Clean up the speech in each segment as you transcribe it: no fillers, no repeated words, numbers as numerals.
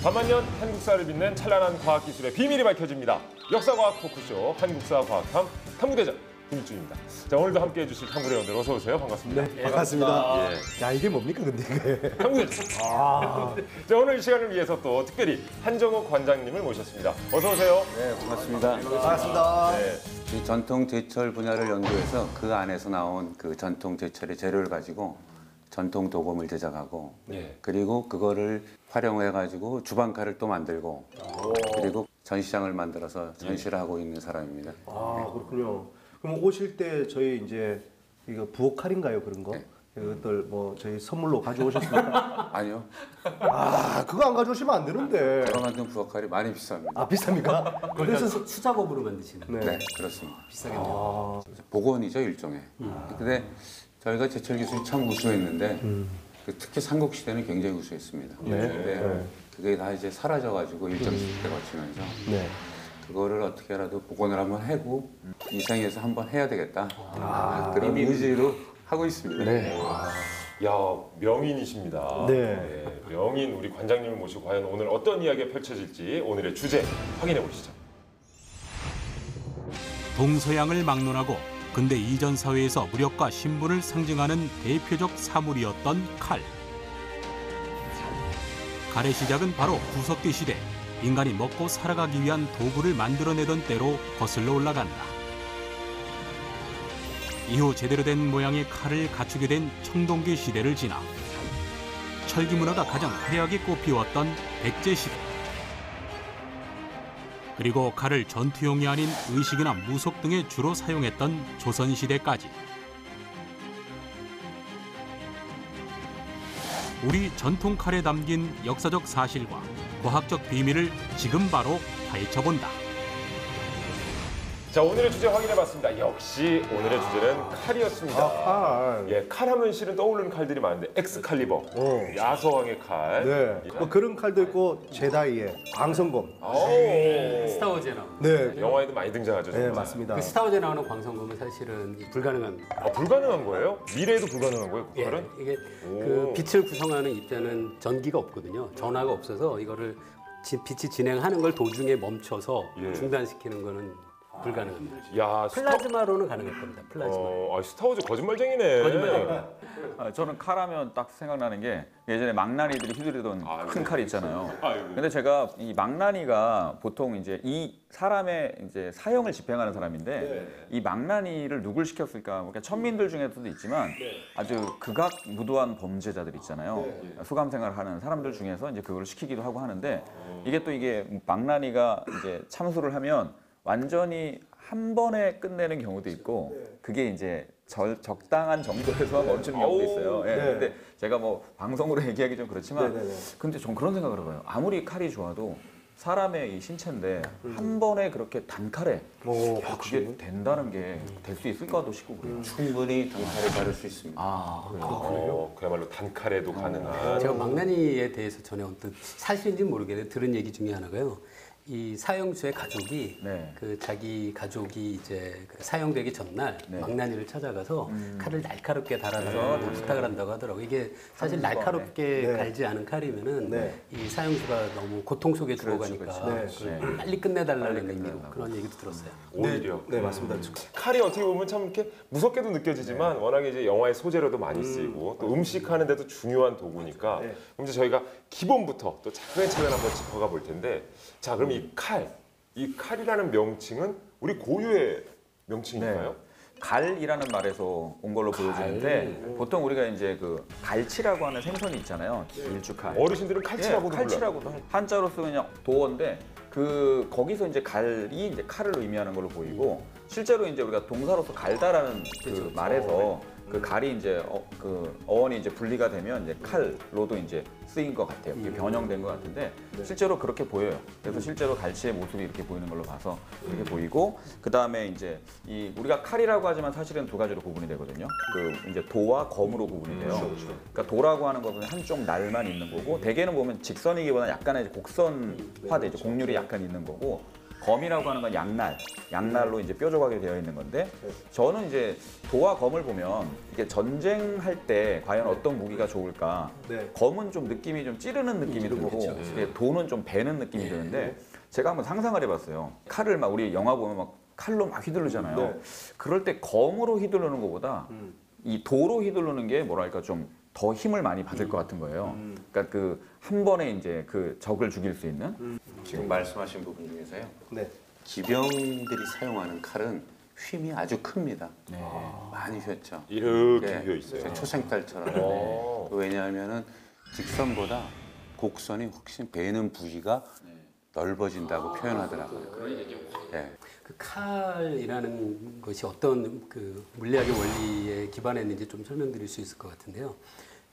반만년 한국사를 빛낸 찬란한 과학기술의 비밀이 밝혀집니다. 역사과학 토크쇼 한국사 과학탐 탐구대전 김일중입니다. 자, 오늘도 함께해 주실 탐구대원들 어서 오세요. 반갑습니다. 네, 반갑습니다. 야, 이게 뭡니까 근데 이게? 탐구대전. 자, 오늘 이 시간을 위해서 또 특별히 한정욱 관장님을 모셨습니다. 어서 오세요. 네, 반갑습니다. 반갑습니다. 네. 이 전통 제철 분야를 연구해서 그 안에서 나온 그 전통 제철의 재료를 가지고 전통 도금을 제작하고 그리고 그거를 활용해 가지고 주방칼을 또 만들고 그리고 전시장을 만들어서 전시를 하고 있는 사람입니다. 아, 그렇군요. 그럼 오실 때 저희 이제 이거 부엌 칼인가요, 그런 거? 이것들 뭐 저희 선물로 가져오셨습니까? 아니요. 아, 그거 안 가져오시면 안 되는데. 제가 만든 부엌칼이 많이 비쌉니다. 아, 비쌉니까? 그래서 수작업으로 만드시는. 네, 그렇습니다. 비싸겠네요. 복원이죠, 일종의. 근데 저희가 제철 기술이 참 우수했는데 특히 삼국시대는 굉장히 우수했습니다. 근데 그게 다 이제 사라져가지고 일정 시대 거치면서 네. 그거를 어떻게라도 복원을 한번 하고 이 생에서 한번 해야 되겠다. 그런 의지로 하고 있습니다. 네. 야, 명인이십니다. 네. 명인 우리 관장님을 모시고 과연 오늘 어떤 이야기가 펼쳐질지 오늘의 주제 확인해 보시죠. 동서양을 막론하고 근대 이전 사회에서 무력과 신분을 상징하는 대표적 사물이었던 칼. 칼의 시작은 바로 구석기 시대, 인간이 먹고 살아가기 위한 도구를 만들어내던 때로 거슬러 올라간다. 이후 제대로 된 모양의 칼을 갖추게 된 청동기 시대를 지나 철기 문화가 가장 화려하게 꽃피웠던 백제 시대. 그리고 칼을 전투용이 아닌 의식이나 무속 등에 주로 사용했던 조선시대까지. 우리 전통 칼에 담긴 역사적 사실과 과학적 비밀을 지금 바로 파헤쳐본다. 자, 오늘의 주제 확인해 봤습니다. 역시 오늘의 주제는 칼이었습니다. 칼. 예, 칼하면 실은 떠오르는 칼들이 많은데 엑스칼리버, 야서왕의 칼. 네. 뭐 그런 칼도 있고 제다이의 광선검. 스타워즈에 나오는. 네. 영화에도 많이 등장하죠. 네, 정말. 맞습니다. 그 스타워즈에 나오는 광선검은 사실은 불가능한. 아, 불가능한 거예요? 미래에도 불가능한 거예요? 그 예, 칼은? 이게 그 빛을 구성하는 입자는 전기가 없거든요. 전하가 없어서 이거를 빛이 진행하는 걸 도중에 멈춰서 중단시키는 거는 불가능합니다. 야, 플라즈마로는 가능할 겁니다. 플라즈마. 스타워즈 거짓말쟁이네. 저는 칼하면 딱 생각나는 게 예전에 망나니들이 휘두르던 큰 칼 있잖아요. 근데 제가 이 망나니가 보통 이제 이 사람의 이제 사형을 집행하는 사람인데 이 망나니를 누굴 시켰을까? 그러니까 천민들 중에서도 있지만 아주 극악 무도한 범죄자들 있잖아요. 수감 생활하는 사람들 중에서 이제 그걸 시키기도 하고 하는데 이게 또 이게 망나니가 이제 참수를 하면 완전히 한 번에 끝내는 경우도 있고 그게 이제 적당한 정도에서 멈추는 경우도 있어요. 예, 근데 제가 뭐 방송으로 얘기하기 좀 그렇지만 근데 전 그런 생각을 해봐요. 아무리 칼이 좋아도 사람의 이 신체인데 한 번에 그렇게 단칼에 그게 된다는 게 될 수 있을까도 싶고 그래요. 충분히 단칼에 다룰 수 있습니다. 그야말로 단칼에도 가능한. 제가 망나니에 대해서 전에 어떤 사실인지 모르겠는데 들은 얘기 중에 하나가요. 이 사형수의 가족이 그 자기 가족이 이제 그 사형되기 전날 망나니를 찾아가서 칼을 날카롭게 달아서 부탁을 한다고 하더라고요. 이게 사실 날카롭게 갈지 않은 칼이면은 이 사형수가 너무 고통 속에 죽어가니까 그걸 빨리 끝내달라는 의미로 그런 얘기도 들었어요. 오히려. 네, 맞습니다. 칼이 어떻게 보면 참 이렇게 무섭게도 느껴지지만 워낙에 이제 영화의 소재로도 많이 쓰이고 또 음식하는데도 중요한 도구니까 그럼 이제 저희가 기본부터 또 차근차근 한번 짚어가 볼 텐데 자, 그럼 이 칼이라는 명칭은 우리 고유의 명칭인가요? 갈이라는 말에서 온 걸로 보여지는데 보통 우리가 이제 그 갈치라고 하는 생선이 있잖아요. 일주칼. 어르신들은 칼치라고도 불러요. 칼치라고도 한자로 쓰면 도어인데 그 거기서 이제 갈이 이제 칼을 의미하는 걸로 보이고 실제로 이제 우리가 동사로서 갈다라는 그 말에서 그 갈이 이제 그 어원이 이제 분리가 되면 이제 칼로도 이제 쓰인 것 같아요. 이게 변형된 것 같은데 실제로 그렇게 보여요. 그래서 실제로 갈치의 모습이 이렇게 보이는 걸로 봐서 그렇게 보이고 그 다음에 이제 이 우리가 칼이라고 하지만 사실은 두 가지로 구분이 되거든요. 그 이제 도와 검으로 구분이 돼요. 그러니까 도라고 하는 것은 한쪽 날만 있는 거고 대개는 보면 직선이기보다는 약간의 곡선화되죠. 곡률이 약간 있는 거고 검이라고 하는 건 양날로 이제 뾰족하게 되어 있는 건데 저는 이제 도와 검을 보면 이게 전쟁할 때 과연 어떤 무기가 좋을까? 네. 검은 좀 느낌이 좀 찌르는 느낌이 들고 이게 도는 좀 베는 느낌이 드는데 제가 한번 상상을 해봤어요. 칼을 막 우리 영화 보면 막 칼로 막 휘두르잖아요. 네. 그럴 때 검으로 휘두르는 것보다 이 도로 휘두르는 게 뭐랄까 좀 더 힘을 많이 받을 것 같은 거예요. 그러니까 그 한 번에 이제 그 적을 죽일 수 있는. 지금 말씀하신 부분 중에서요. 네. 기병들이 사용하는 칼은 휨이 아주 큽니다. 많이 휘었죠. 이렇게 네, 휘어 있어요. 초생딸처럼. 네. 왜냐하면은 직선보다 곡선이 훨씬 베는 부위가 넓어진다고 표현하더라고요. 네. 그 칼이라는 것이 어떤 그 물리학의 원리에 기반했는지 좀 설명드릴 수 있을 것 같은데요.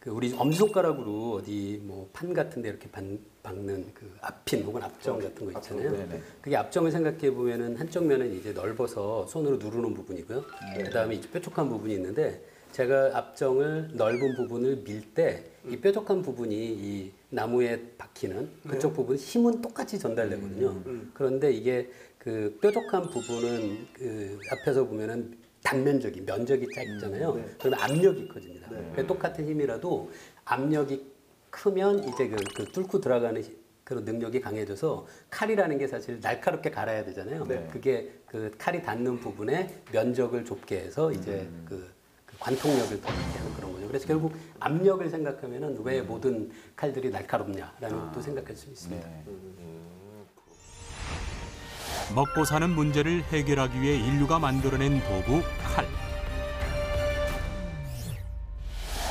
그 우리 엄지손가락으로 어디 뭐 판 같은데 이렇게 박는 그 앞핀 혹은 앞정 같은 거 있잖아요. 그게 앞정을 생각해 보면은 한쪽 면은 이제 넓어서 손으로 누르는 부분이고요. 그다음에 이제 뾰족한 부분이 있는데 제가 앞정을 넓은 부분을 밀 때 이 뾰족한 부분이 이 나무에 박히는 그쪽 부분 힘은 똑같이 전달되거든요. 그런데 이게 그 뾰족한 부분은 그 앞에서 보면은 단면적이 면적이 짧잖아요. 그러면 압력이 커집니다. 그러니까 똑같은 힘이라도 압력이 크면 이제 그 뚫고 들어가는 그런 능력이 강해져서 칼이라는 게 사실 날카롭게 갈아야 되잖아요. 그게 그 칼이 닿는 부분에 면적을 좁게 해서 이제 그 관통력을 더 있게 하는 그런 거죠. 그래서 결국 압력을 생각하면은 왜 모든 칼들이 날카롭냐라는 것도 생각할 수 있습니다. 먹고 사는 문제를 해결하기 위해 인류가 만들어낸 도구 칼.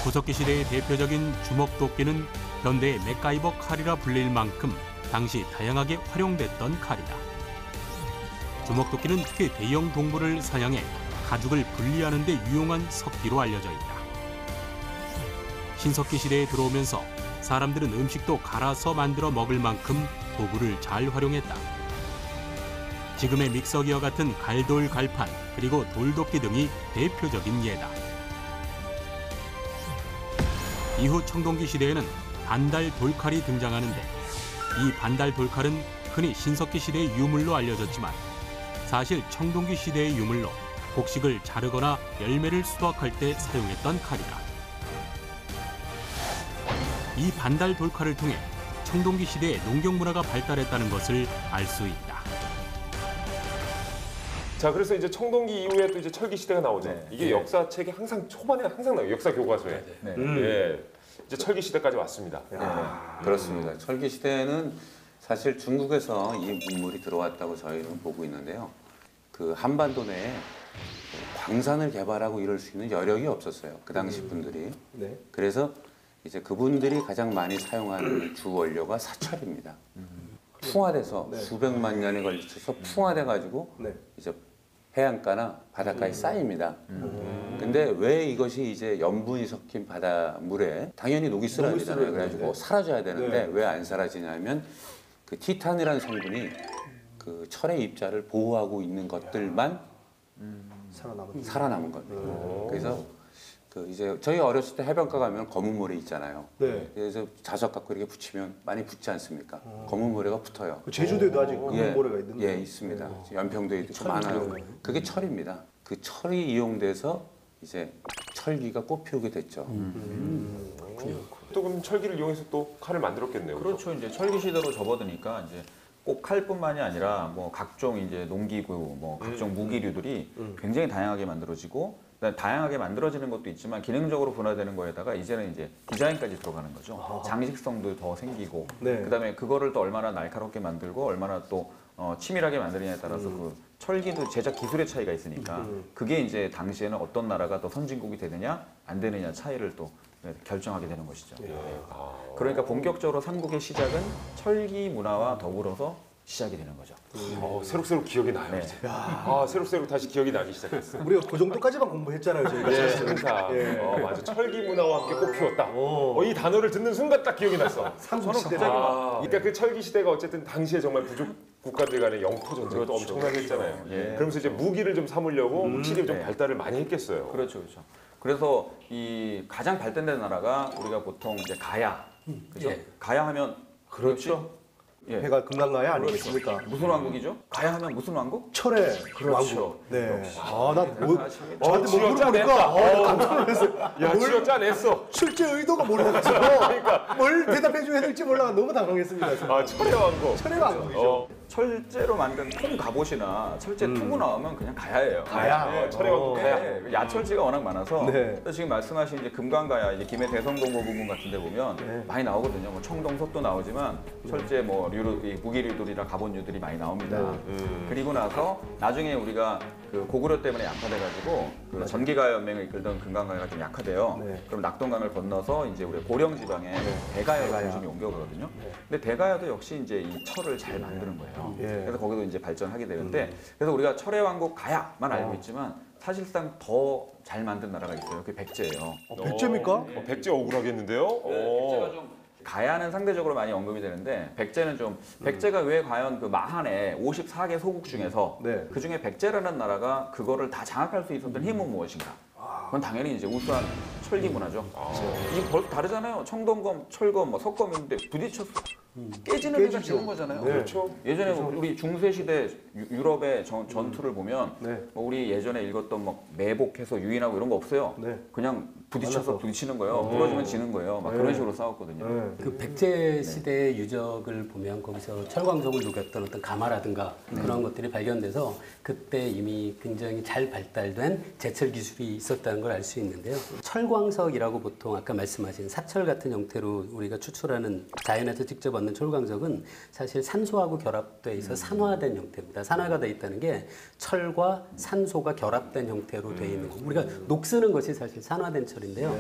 구석기 시대의 대표적인 주먹도끼는 현대의 맥가이버 칼이라 불릴 만큼 당시 다양하게 활용됐던 칼이다. 주먹도끼는 특히 대형 동물을 사냥해 가죽을 분리하는 데 유용한 석기로 알려져 있다. 신석기 시대에 들어오면서 사람들은 음식도 갈아서 만들어 먹을 만큼 도구를 잘 활용했다. 지금의 믹서기와 같은 갈돌, 갈판, 그리고 돌도끼 등이 대표적인 예다. 이후 청동기 시대에는 반달 돌칼이 등장하는데 이 반달 돌칼은 흔히 신석기 시대의 유물로 알려졌지만 사실 청동기 시대의 유물로 곡식을 자르거나 열매를 수확할 때 사용했던 칼이다. 이 반달 돌칼을 통해 청동기 시대의 농경 문화가 발달했다는 것을 알 수 있다. 자, 그래서 이제 청동기 이후에 또 이제 철기 시대가 나오죠. 이게 역사책에 항상 초반에 항상 나와요. 역사 교과서에. 예. 이제 철기 시대까지 왔습니다. 그렇습니다. 철기 시대에는 사실 중국에서 이 문물이 들어왔다고 저희는 보고 있는데요. 그 한반도 내에 광산을 개발하고 이럴 수 있는 여력이 없었어요. 그 당시 분들이. 그래서 이제 그분들이 가장 많이 사용하는 주 원료가 사철입니다. 풍화돼서 수백만 년에 걸쳐서 풍화돼 가지고 이제 해안가나 바닷가에 쌓입니다. 근데 왜 이것이 이제 염분이 섞인 바닷물에 당연히 녹이 슬어야 되잖아요. 그래가지고 사라져야 되는데 왜 안 사라지냐면 그 티탄이라는 성분이 그 철의 입자를 보호하고 있는 것들만 살아남은 겁니다. 그래서 그 이제 저희 어렸을 때 해변가 가면 검은 모래 있잖아요. 그래서 자석 갖고 이렇게 붙이면 많이 붙지 않습니까? 검은 모래가 붙어요. 제주도에도 아직 검은 모래가 있는데. 예, 있습니다. 연평도에도 좀 많아요. 그게 철입니다. 그 철이 이용돼서 이제 철기가 꽃피우게 됐죠. 또 그럼 철기를 이용해서 또 칼을 만들었겠네요. 그렇죠. 이제 철기 시대로 접어드니까 이제 꼭 칼뿐만이 아니라 뭐 각종 이제 농기구, 뭐 각종 무기류들이 굉장히 다양하게 만들어지고 다양하게 만들어지는 것도 있지만 기능적으로 분화되는 거에다가 이제는 이제 디자인까지 들어가는 거죠. 장식성도 더 생기고 그다음에 그거를 또 얼마나 날카롭게 만들고 얼마나 또 치밀하게 만드느냐에 따라서 그 철기도 제작 기술의 차이가 있으니까 그게 이제 당시에는 어떤 나라가 더 선진국이 되느냐 안 되느냐 차이를 또 결정하게 되는 것이죠. 그러니까 본격적으로 삼국의 시작은 철기 문화와 더불어서 시작이 되는 거죠. 새록새록 기억이 나요. 이제. 새록새록 다시 기억이 나기 시작했어요. 우리가 그 정도까지만 공부했잖아요, 저희가. 항상. 맞아. 철기 문화와 함께 꽃피웠다. 이 단어를 듣는 순간 딱 기억이 났어. 삼국 시대. 그러니까 그 철기 시대가 어쨌든 당시에 정말 부족 국가들 간의 영토 전쟁도 엄청나게 했잖아요. 그러면서 이제 무기를 좀 삼으려고 확실히 좀 발달을 많이 했겠어요. 그렇죠, 그렇죠. 그래서 이 가장 발달된 나라가 우리가 보통 이제 가야, 그죠? 가야 하면 그렇죠. 예. 해가 금강가야 아니겠습니까? 무슨 왕국이죠? 가야 하면 무슨 왕국? 철의 그렇죠. 왕국. 네. 난 뭐, 생각하시겠죠. 저한테 뭐 물어보니까 깜짝 놀랐어요. 야, 지어 짜냈어. 실제 의도가 몰라가지고 그러니까 뭘 대답해줘야 될지 몰라가 너무 당황했습니다. 정말. 아, 철의 왕국. 철의 왕국이죠. 철제로 만든 통 갑옷이나 철제 투구 나오면 그냥 가야예요. 가야. 네, 철의 왕국 가야. 네, 야철지가 워낙 많아서 네. 지금 말씀하신 이제 금강가야 이제 김해 대성동고 부분 같은데 보면 네. 많이 나오거든요. 뭐 청동 솥도 나오지만 철제 뭐 무기류들이랑 갑옷류들이 많이 나옵니다. 그리고 나서 나중에 우리가 그 고구려 때문에 약화돼가지고 그 전기가 연맹을 이끌던 금강가야가 좀 약화돼요. 네. 그럼 낙동강을 건너서 이제 우리 고령 지방에 대가야로 대가야. 중심이 옮겨가거든요. 근데 대가야도 역시 이제 이 철을 잘 만드는 거예요. 예. 그래서 거기도 이제 발전하게 되는데 그래서 우리가 철의 왕국 가야만 알고 있지만 사실상 더 잘 만든 나라가 있어요. 그게 백제예요. 백제입니까? 백제 억울하겠는데요? 백제가 좀 가야는 상대적으로 많이 언급이 되는데 백제는 좀 백제가 왜 과연 그 마한의 54개 소국 중에서 네. 그 중에 백제라는 나라가 그거를 다 장악할 수 있었던 힘은 무엇인가? 그건 당연히 이제 우수한 철기 문화죠. 이게 벌써 다르잖아요. 청동검, 철검, 뭐 석검인데 부딪혔어. 깨지는 데가 깨지죠. 지는 거잖아요. 네. 그렇죠. 예전에 우리 중세 시대 유럽의 전투를 보면 네. 뭐 우리 예전에 읽었던 막 매복해서 유인하고 이런 거 없어요. 네. 그냥 부딪혀서 만나서. 부딪히는 거예요. 부러지면 지는 거예요. 막 그런 식으로 싸웠거든요. 네. 그 백제 시대의 유적을 보면 거기서 철광석을 녹였던 어떤 가마라든가 그런 것들이 발견돼서 그때 이미 굉장히 잘 발달된 제철 기술이 있었다는 걸 알 수 있는데요. 철광석이라고 보통 아까 말씀하신 사철 같은 형태로 우리가 추출하는 자연에서 직접 얻는 철광석은 사실 산소하고 결합돼 있어 산화된 형태입니다. 산화가 돼 있다는 게 철과 산소가 결합된 형태로 돼 있는 거. 우리가 녹쓰는 것이 사실 산화된 철인데요.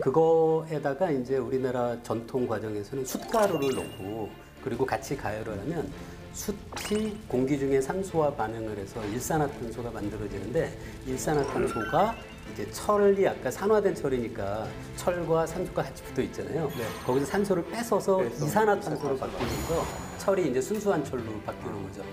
그거에다가 이제 우리나라 전통 과정에서는 숯가루를 넣고 그리고 같이 가열을 하면 숯이 공기 중에 산소와 반응을 해서 일산화탄소가 만들어지는데 일산화탄소가 이제 철이 아까 산화된 철이니까 철과 산소가 같이 붙어 있잖아요. 거기서 산소를 뺏어서 이산화탄소로 바뀌면서 철이 이제 순수한 철로 바뀌는 거죠.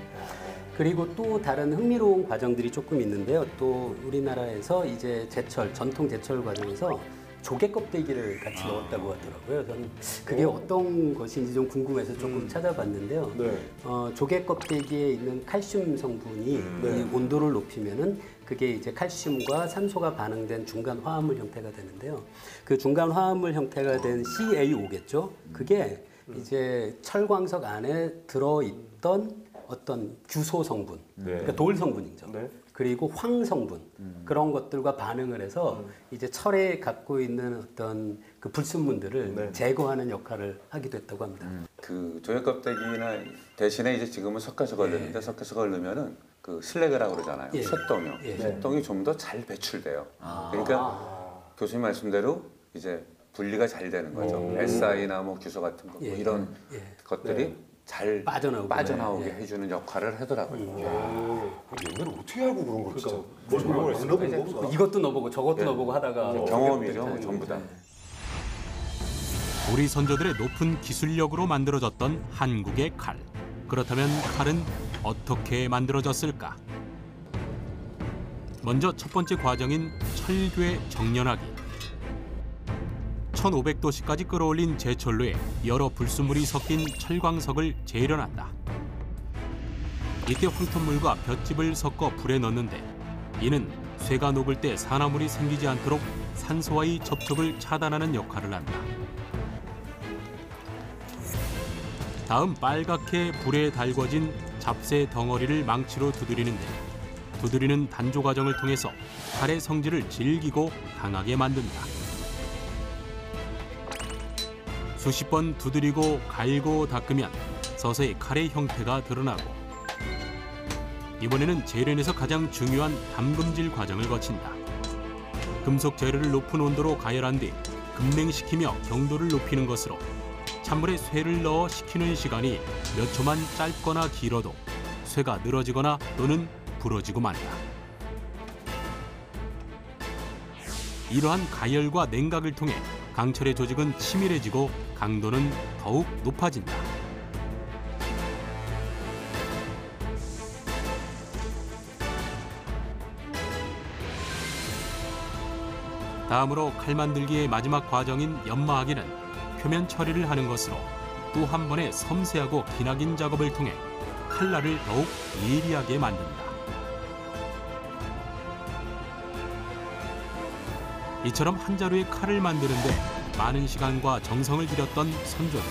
그리고 또 다른 흥미로운 과정들이 조금 있는데요. 또 우리나라에서 이제 제철, 전통 제철 과정에서 조개 껍데기를 같이 넣었다고 하더라고요. 저는 그게 어떤 것인지 좀 궁금해서 조금 찾아봤는데요. 네. 조개 껍데기에 있는 칼슘 성분이 이 온도를 높이면은 그게 이제 칼슘과 산소가 반응된 중간 화합물 형태가 되는데요. 그 중간 화합물 형태가 된 CaO겠죠. 그게 이제 철광석 안에 들어있던 어떤 규소 성분, 그러니까 돌 성분이죠. 네. 그리고 황 성분 그런 것들과 반응을 해서 이제 철에 갖고 있는 어떤 그 불순물들을 제거하는 역할을 하게 됐다고 합니다. 그 조개 껍데기나 대신에 이제 지금은 석가석을 넣는데 석가석을 넣으면은 그 슬래그라고 그러잖아요. 예. 쇳덩이요. 예. 쇳덩이 좀 더 잘 배출돼요. 그러니까 교수님 말씀대로 이제 분리가 잘 되는 거죠. SI나 뭐 규소 같은 거 뭐 예. 이런 예. 것들이 잘 빠져나오게. 해주는 역할을 하더라고요. 옛날에 어떻게 알고 그런 걸 진짜. 넣어본 거? 이것도 넣어보고 저것도 넣어보고 하다가 경험이죠, 전부 다. 우리 선조들의 높은 기술력으로 만들어졌던 한국의 칼. 그렇다면 칼은 어떻게 만들어졌을까? 먼저 첫 번째 과정인 철괴 정연하기. 1500도씨까지 끌어올린 제철로에 여러 불순물이 섞인 철광석을 재련한다. 이때 황토물과 볏짚을 섞어 불에 넣는데 이는 쇠가 녹을 때 산화물이 생기지 않도록 산소와의 접촉을 차단하는 역할을 한다. 다음 빨갛게 불에 달궈진 잡새 덩어리를 망치로 두드리는데 두드리는 단조 과정을 통해서 칼의 성질을 질기고 강하게 만든다. 수십 번 두드리고 갈고 닦으면 서서히 칼의 형태가 드러나고 이번에는 재련에서 가장 중요한 담금질 과정을 거친다. 금속 재료를 높은 온도로 가열한 뒤 급냉시키며 경도를 높이는 것으로 찬물에 쇠를 넣어 식히는 시간이 몇 초만 짧거나 길어도 쇠가 늘어지거나 또는 부러지고 만다. 이러한 가열과 냉각을 통해 강철의 조직은 치밀해지고 강도는 더욱 높아진다. 다음으로 칼 만들기의 마지막 과정인 연마하기는 표면 처리를 하는 것으로 또 한 번의 섬세하고 기나긴 작업을 통해 칼날을 더욱 예리하게 만든다. 이처럼 한 자루의 칼을 만드는데 많은 시간과 정성을 들였던 선조들.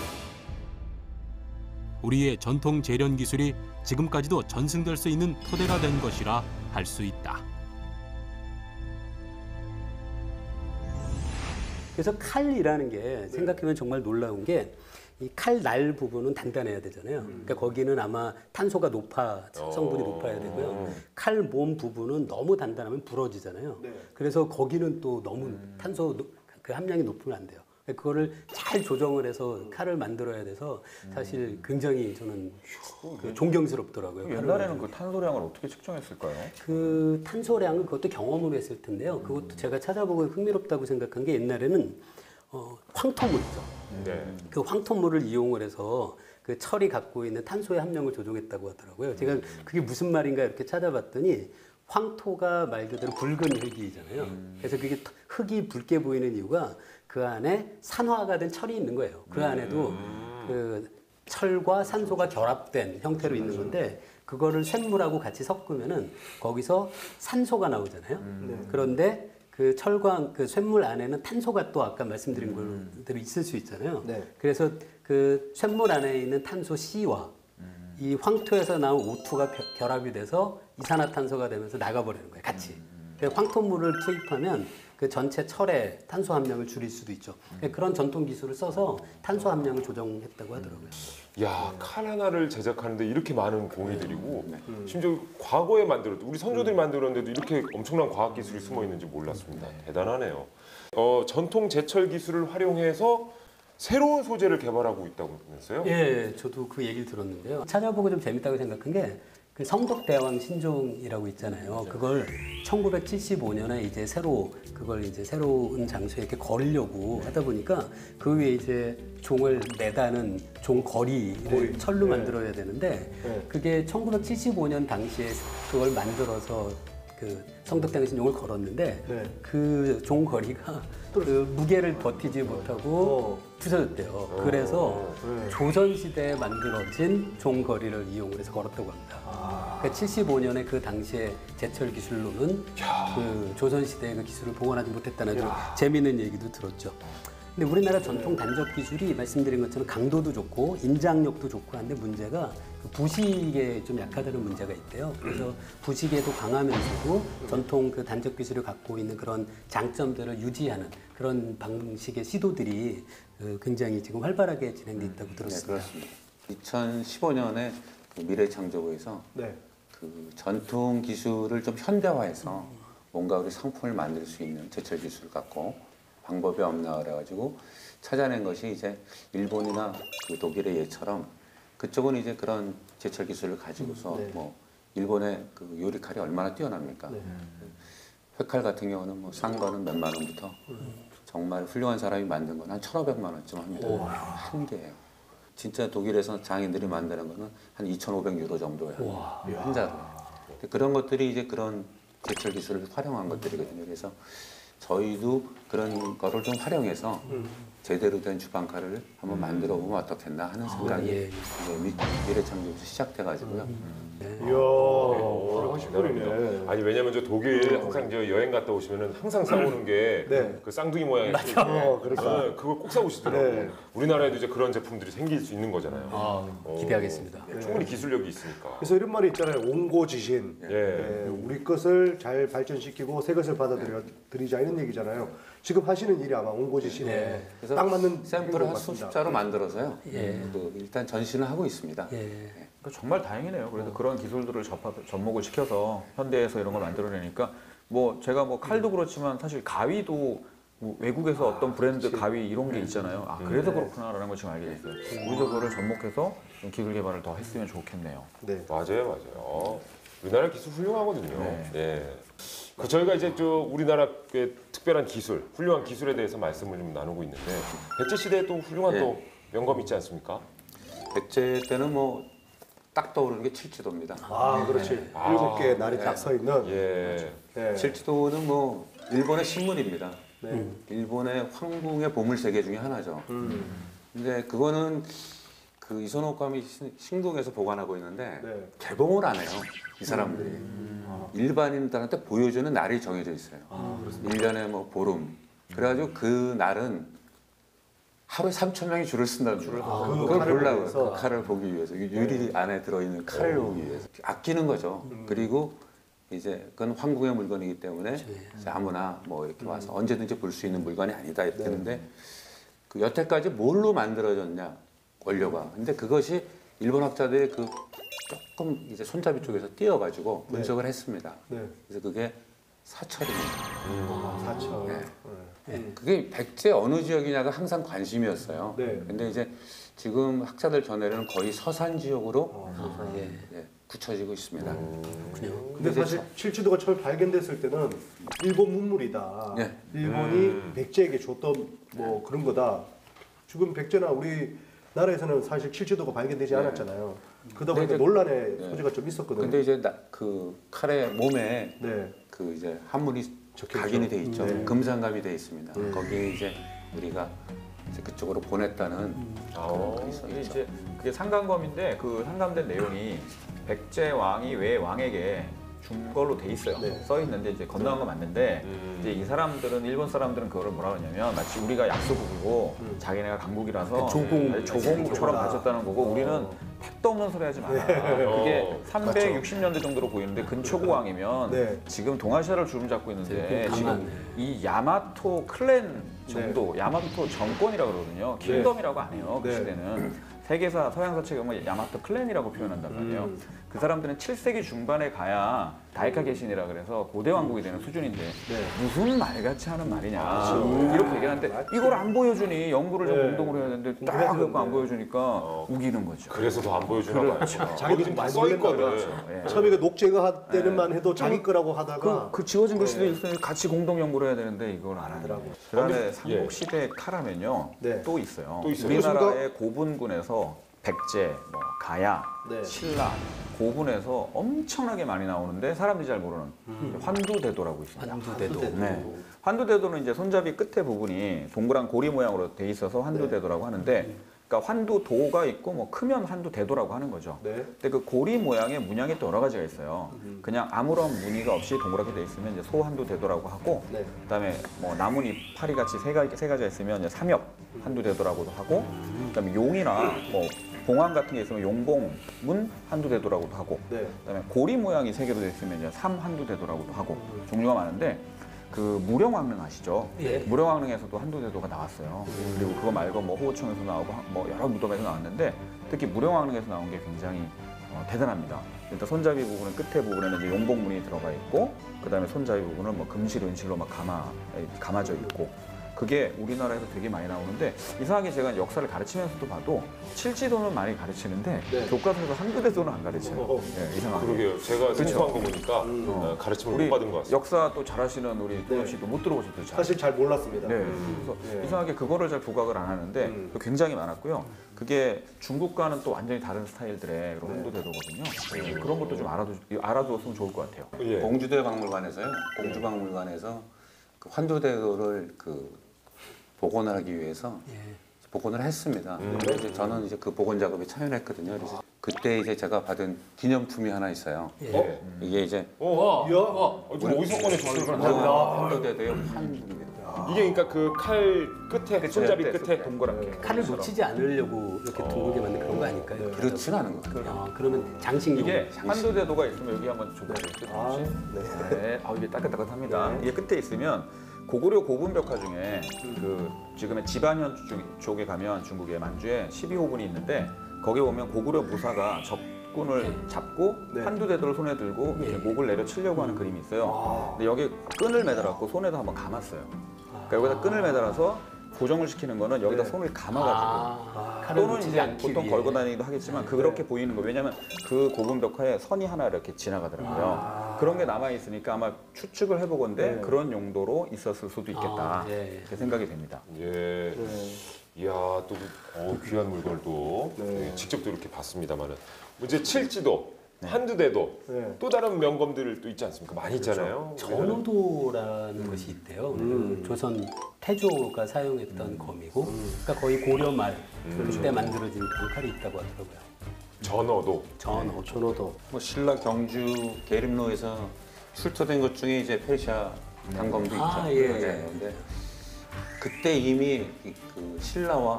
우리의 전통 재련 기술이 지금까지도 전승될 수 있는 토대가 된 것이라 할 수 있다. 그래서 칼이라는 게 생각해보면 정말 놀라운 게 이 칼 날 부분은 단단해야 되잖아요. 그러니까 거기는 아마 탄소가 성분이 높아야 되고요. 칼 몸 부분은 너무 단단하면 부러지잖아요. 그래서 거기는 또 너무 탄소 그 함량이 높으면 안 돼요. 그거를 잘 조정을 해서 칼을 만들어야 돼서 사실 굉장히 저는 그 존경스럽더라고요. 옛날에는 그 탄소량을 어떻게 측정했을까요? 그 탄소량은 그것도 경험으로 했을 텐데요. 그것도 제가 찾아보고 흥미롭다고 생각한 게 옛날에는 황토물이죠. 그 황토물을 이용을 해서 그 철이 갖고 있는 탄소의 함량을 조정했다고 하더라고요. 제가 그게 무슨 말인가 이렇게 찾아봤더니 황토가 말 그대로 붉은 흙이잖아요. 그래서 그게 흙이 붉게 보이는 이유가 그 안에 산화가 된 철이 있는 거예요. 그 안에도 그 철과 산소가 결합된 형태로 있는 건데 그거를 쇳물하고 같이 섞으면은 거기서 산소가 나오잖아요. 그런데 그 철과 그 쇳물 안에는 탄소가 또 아까 말씀드린 대로 있을 수 있잖아요. 그래서 그 쇳물 안에 있는 탄소 C와 이 황토에서 나온 O2가 결합이 돼서 이산화탄소가 되면서 나가버리는 거예요, 같이. 그래서 황토물을 투입하면 그 전체 철의 탄소 함량을 줄일 수도 있죠. 그런 전통 기술을 써서 탄소 함량을 조정했다고 하더라고요. 야, 칼 하나를 제작하는데 이렇게 많은 공이 들이고 심지어 과거에 만들었던 우리 선조들이 만들었는데도 이렇게 엄청난 과학 기술이 숨어 있는지 몰랐습니다. 대단하네요. 전통 제철 기술을 활용해서 새로운 소재를 개발하고 있다고 그랬어요? 예, 저도 그 얘기를 들었는데요. 찾아보고 좀 재밌다고 생각한 게 그 성덕대왕 신종이라고 있잖아요. 그걸 1975년에 이제 그걸 이제 새로운 장소에 이렇게 걸려고 하다 보니까 그 위에 이제 종을 매다는 종거리를 철로 만들어야 되는데 그게 1975년 당시에 그걸 만들어서 그 성덕대왕 신종을 걸었는데 그 종거리가 그 무게를 버티지 못하고 부서졌대요. 그래서 조선시대에 만들어진 종거리를 이용해서 걸었다고 합니다. 그러니까 75년에 그 당시에 제철 기술로는 그 조선시대의 그 기술을 봉헌하지 못했다는 아주 재미있는 얘기도 들었죠. 근데 우리나라 전통 단적 기술이 말씀드린 것처럼 강도도 좋고 인장력도 좋고 한데 문제가 그 부식에 좀 약하다는 문제가 있대요. 그래서 부식에도 강하면서도 전통 그 단적 기술을 갖고 있는 그런 장점들을 유지하는 그런 방식의 시도들이 굉장히 지금 활발하게 진행돼 있다고 들었습니다. 네, 그렇습니다. 2015년에 그 미래창조부에서 그 전통 기술을 좀 현대화해서 뭔가 우리 상품을 만들 수 있는 제철 기술을 갖고 방법이 없나 그래가지고 찾아낸 것이 이제 일본이나 그 독일의 예처럼 그쪽은 이제 그런 제철 기술을 가지고서 뭐 일본의 그 요리칼이 얼마나 뛰어납니까? 회칼 같은 경우는 뭐 싼 거는 몇만 원부터 정말 훌륭한 사람이 만든 건 한 1,500만 원쯤 합니다. 한 개예요. 진짜 독일에서 장인들이 만드는 거는 한 2,500유로 정도예요. 한 자루. 그런 것들이 이제 그런 제철 기술을 활용한 것들이거든요. 그래서 저희도 그런 거를 좀 활용해서 제대로 된 주방칼을 한번 만들어 보면 어떻겠나 하는 생각이 미래창조부에서 시작돼가지고요. 이야, 훌륭하시네. 아니 왜냐면 저 독일 항상 저 여행 갔다 오시면은 항상 싸우는 게 그 쌍둥이 모양의 그러니까. 그걸 꼭 사오시더라고요. 우리나라에도 이제 그런 제품들이 생길 수 있는 거잖아요. 기대하겠습니다. 충분히 기술력이 있으니까. 그래서 이런 말이 있잖아요. 옹고지신. 예. 우리 것을 잘 발전시키고 새 것을 받아들이자 이런 얘기잖아요. 지금 하시는 일이 아마 옹고지신에 그래서 딱 맞는 샘플을 한 행동인 것 수십 같습니다. 자로 만들어서요. 또 일단 전시를 하고 있습니다. 그러니까 정말 다행이네요. 그래서 그런 기술들을 접목을 시켜서 현대에서 이런 걸 만들어내니까 뭐 제가 뭐 칼도 그렇지만 사실 가위도 뭐 외국에서 어떤 브랜드 가위 이런 게 있잖아요. 아 그래서 그렇구나라는 걸 지금 알게 됐어요. 우리도 그거를 접목해서 좀 기술 개발을 더 했으면 좋겠네요. 네. 맞아요. 우리나라 기술 훌륭하거든요. 네. 예. 그 저희가 이제 저 우리나라 그 특별한 기술, 훌륭한 기술에 대해서 말씀을 좀 나누고 있는데 백제 시대에 또 훌륭한 또 명검 있지 않습니까? 백제 때는 뭐 딱 떠오르는 게 칠지도입니다. 아, 그렇지. 7개의 날이 딱 서 있는. 예. 네. 칠지도는 뭐 일본의 신물입니다. 일본의 황궁의 보물 세계 중에 하나죠. 근데 그거는 그 이선옥감이 신궁에서 보관하고 있는데 네. 개봉을 안 해요. 이 사람들이. 일반인들한테 보여주는 날이 정해져 있어요. 1년에 뭐 보름. 그래가지고 그 날은 하루에 3,000명이 줄을 쓴다는 거예요. 그걸 칼을 보려고 위해서? 그 칼을 보기 위해서. 유리 안에 들어있는 칼을 보기 위해서. 아끼는 거죠. 그리고 이제 그건 황궁의 물건이기 때문에 이제 아무나 뭐 이렇게 와서 언제든지 볼 수 있는 물건이 아니다 이렇게 했는데 그 여태까지 뭘로 만들어졌냐 원료가. 근데 그것이 일본 학자들이 그 조금 이제 손잡이 쪽에서 띄어가지고 분석을 했습니다. 네. 그래서 그게 사철입니다. 사철. 네. 그게 백제 어느 지역이냐가 항상 관심이었어요. 네. 근데 이제 지금 학자들 전에는 거의 서산 지역으로 예. 예, 굳혀지고 있습니다. 그렇군요. 근데 사실 칠지도가 처음 발견됐을 때는 일본 문물이다. 네. 일본이 백제에게 줬던 뭐 그런 거다. 지금 백제나 우리 나라에서는 사실 칠지도가 발견되지 않았잖아요. 그러다 보니까 근데 논란의 소지가 좀 있었거든요. 근데 이제 그 칼의 몸에 네. 그 이제 한문이 적혀있죠. 각인이 돼 있죠. 네. 금상감이 돼 있습니다. 거기에 이제 우리가 이제 그쪽으로 보냈다는 그런 글이 써 이게 있죠. 이제 그게 상간검인데 그 상감된 내용이 백제 왕이 외 왕에게 준 걸로 돼 있어요. 네. 써 있는데 이제 건너간 거 맞는데 이제 이 사람들은 일본 사람들은 그거를 뭐라 그러냐면 마치 우리가 약소국이고 자기네가 강국이라서 조공처럼 가졌다는 거고 우리는 택도 없는 소리 하지 마라. 그게 360년대 정도로 보이는데 근초고왕이면 네. 지금 동아시아를 주름 잡고 있는데 네, 지금 이 야마토 클랜 정도, 야마토 정권이라고 그러거든요. 킹덤이라고 안 해요. 그 네. 시대는. 세계사 서양사 책에 보면 야마토 클랜이라고 표현한단 말이에요. 그 사람들은 7세기 중반에 가야 다이카 계신이라 그래서 고대 왕국이 되는 수준인데 무슨 말같이 하는 말이냐 이렇게 얘기하는데 이걸 안 보여주니 연구를 좀 공동으로 해야 되는데 딱 그거 안 보여주니까 우기는 거죠. 그래서 더 안 보여주나 봐요. 자기도 지금 써 있거든. 예. 처음에 그 녹제거 할 때는만 해도 자기 거라고 하다가 그 지워진 글씨도 있으니 같이 공동 연구를 해야 되는데 이걸 안 하더라고요. 그다음에 삼국시대 칼하면요 네. 또 있어요. 또 있어요? 우리나라의 고분군에서 백제, 뭐 가야, 네. 신라, 고분에서 엄청나게 많이 나오는데 사람들이 잘 모르는 환두대도라고 있습니다. 한두대도. 네. 환두대도는 이제 손잡이 끝에 부분이 동그란 고리 모양으로 돼 있어서 환두대도라고 하는데, 그러니까 환두도가 있고 뭐 크면 환두대도라고 하는 거죠. 네. 근데 그 고리 모양의 문양이 또 여러 가지가 있어요. 그냥 아무런 무늬가 없이 동그랗게 돼 있으면 이제 소환두대도라고 하고, 네. 그다음에 뭐 나뭇잎 파리 같이 세 가지가 있으면 이제 삼엽 환두대도라고도 하고, 그다음에 용이나 뭐 봉황 같은 게 있으면 용봉문 한두대도라고도 하고, 네. 그다음에 고리 모양이 세 개로 돼 있으면 이제 삼한두대도라고도 하고 종류가 많은데 그 무령왕릉 아시죠? 예. 무령왕릉에서도 한두대도가 나왔어요. 그리고 그거 말고 뭐 호호청에서 나오고 뭐 여러 무덤에서 나왔는데 특히 무령왕릉에서 나온 게 굉장히 대단합니다. 일단 손잡이 부분은 끝에 부분에는 이제 용봉문이 들어가 있고, 그다음에 손잡이 부분은 뭐 금실, 은실로 막 감아져 있고. 그게 우리나라에서 되게 많이 나오는데 이상하게 제가 역사를 가르치면서도 봐도 칠지도는 많이 가르치는데 네. 교과서에서 한두대도는 안 가르쳐요. 네, 이상하게. 그러게요. 제가 생각한 거 보니까 가르침을 못 우리 받은 것 같습니다. 역사 또 잘하시는 우리 도현 씨도 못 들어보셨죠? 잘. 사실 잘 몰랐습니다. 네. 그래서 네. 이상하게 그거를 잘 부각을 안 하는데 굉장히 많았고요. 그게 중국과는 또 완전히 다른 스타일들의 그런 한두대도거든요. 네, 그런 것도 좀 알아두었으면 좋을 것 같아요. 예. 공주대 박물관에서요. 공주박물관에서 그 환두대도를 그 복원을 하기 위해서 복원을 했습니다. 그래서 이제 저는 이제 그 복원 작업에 참여했거든요. 그래서 그때 이제 제가 받은 기념품이 하나 있어요. 이게 이제 좀 어디서 꺼내주신 거예요? 환두대도의 환두입니다. 이게 그러니까 그 칼 끝에 손잡이 끝에 동그랗게. 칼을 놓치지 않으려고 이렇게 둥글게 만든 그런 거 아닐까요? 그렇지는 않은 것 같아요. 그러면 장식용. 이게 한두대도가 있으면 여기 한번 줘보세요. 네. 이게 따끈따끈합니다. 이게 끝에 있으면 고구려 고분벽화 중에 그 지금의 지반현 쪽에 가면 중국의 만주에 12호분이 있는데 거기 보면 고구려 무사가 적군을 잡고 한두대도를 손에 들고 이렇게 목을 내려치려고 하는 그림이 있어요. 근데 여기 끈을 매달았고 손에다 한번 감았어요. 그러니까 여기다 끈을 매달아서 고정을 시키는 거는 여기다 손을 감아가지고 칼을 또는 놓치지 이제 않기 보통 위해. 걸고 다니기도 하겠지만 그렇게 보이는 거. 왜냐하면 그 고분벽화에 선이 하나 이렇게 지나가더라고요. 그런 게 남아 있으니까 아마 추측을 해보건데 그런 용도로 있었을 수도 있겠다. 이렇게 생각이 됩니다. 예. 이야, 또 귀한 물건을 또 직접 또 이렇게 봤습니다만은 이제 칠지도 한두 대도 네. 또 다른 명검들도 있지 않습니까? 많이 있잖아요. 전호도라는 것이 있대요. 그 조선 태조가 사용했던 검이고, 그러니까 거의 고려 말 그때 만들어진 그런 칼이 있다고 하더라고요. 전어도. 전호도. 뭐 신라 경주 계림로에서 출토된 것 중에 이제 페르시아 단검도 있죠. 아, 예. 네. 근데 그때 이미 그 신라와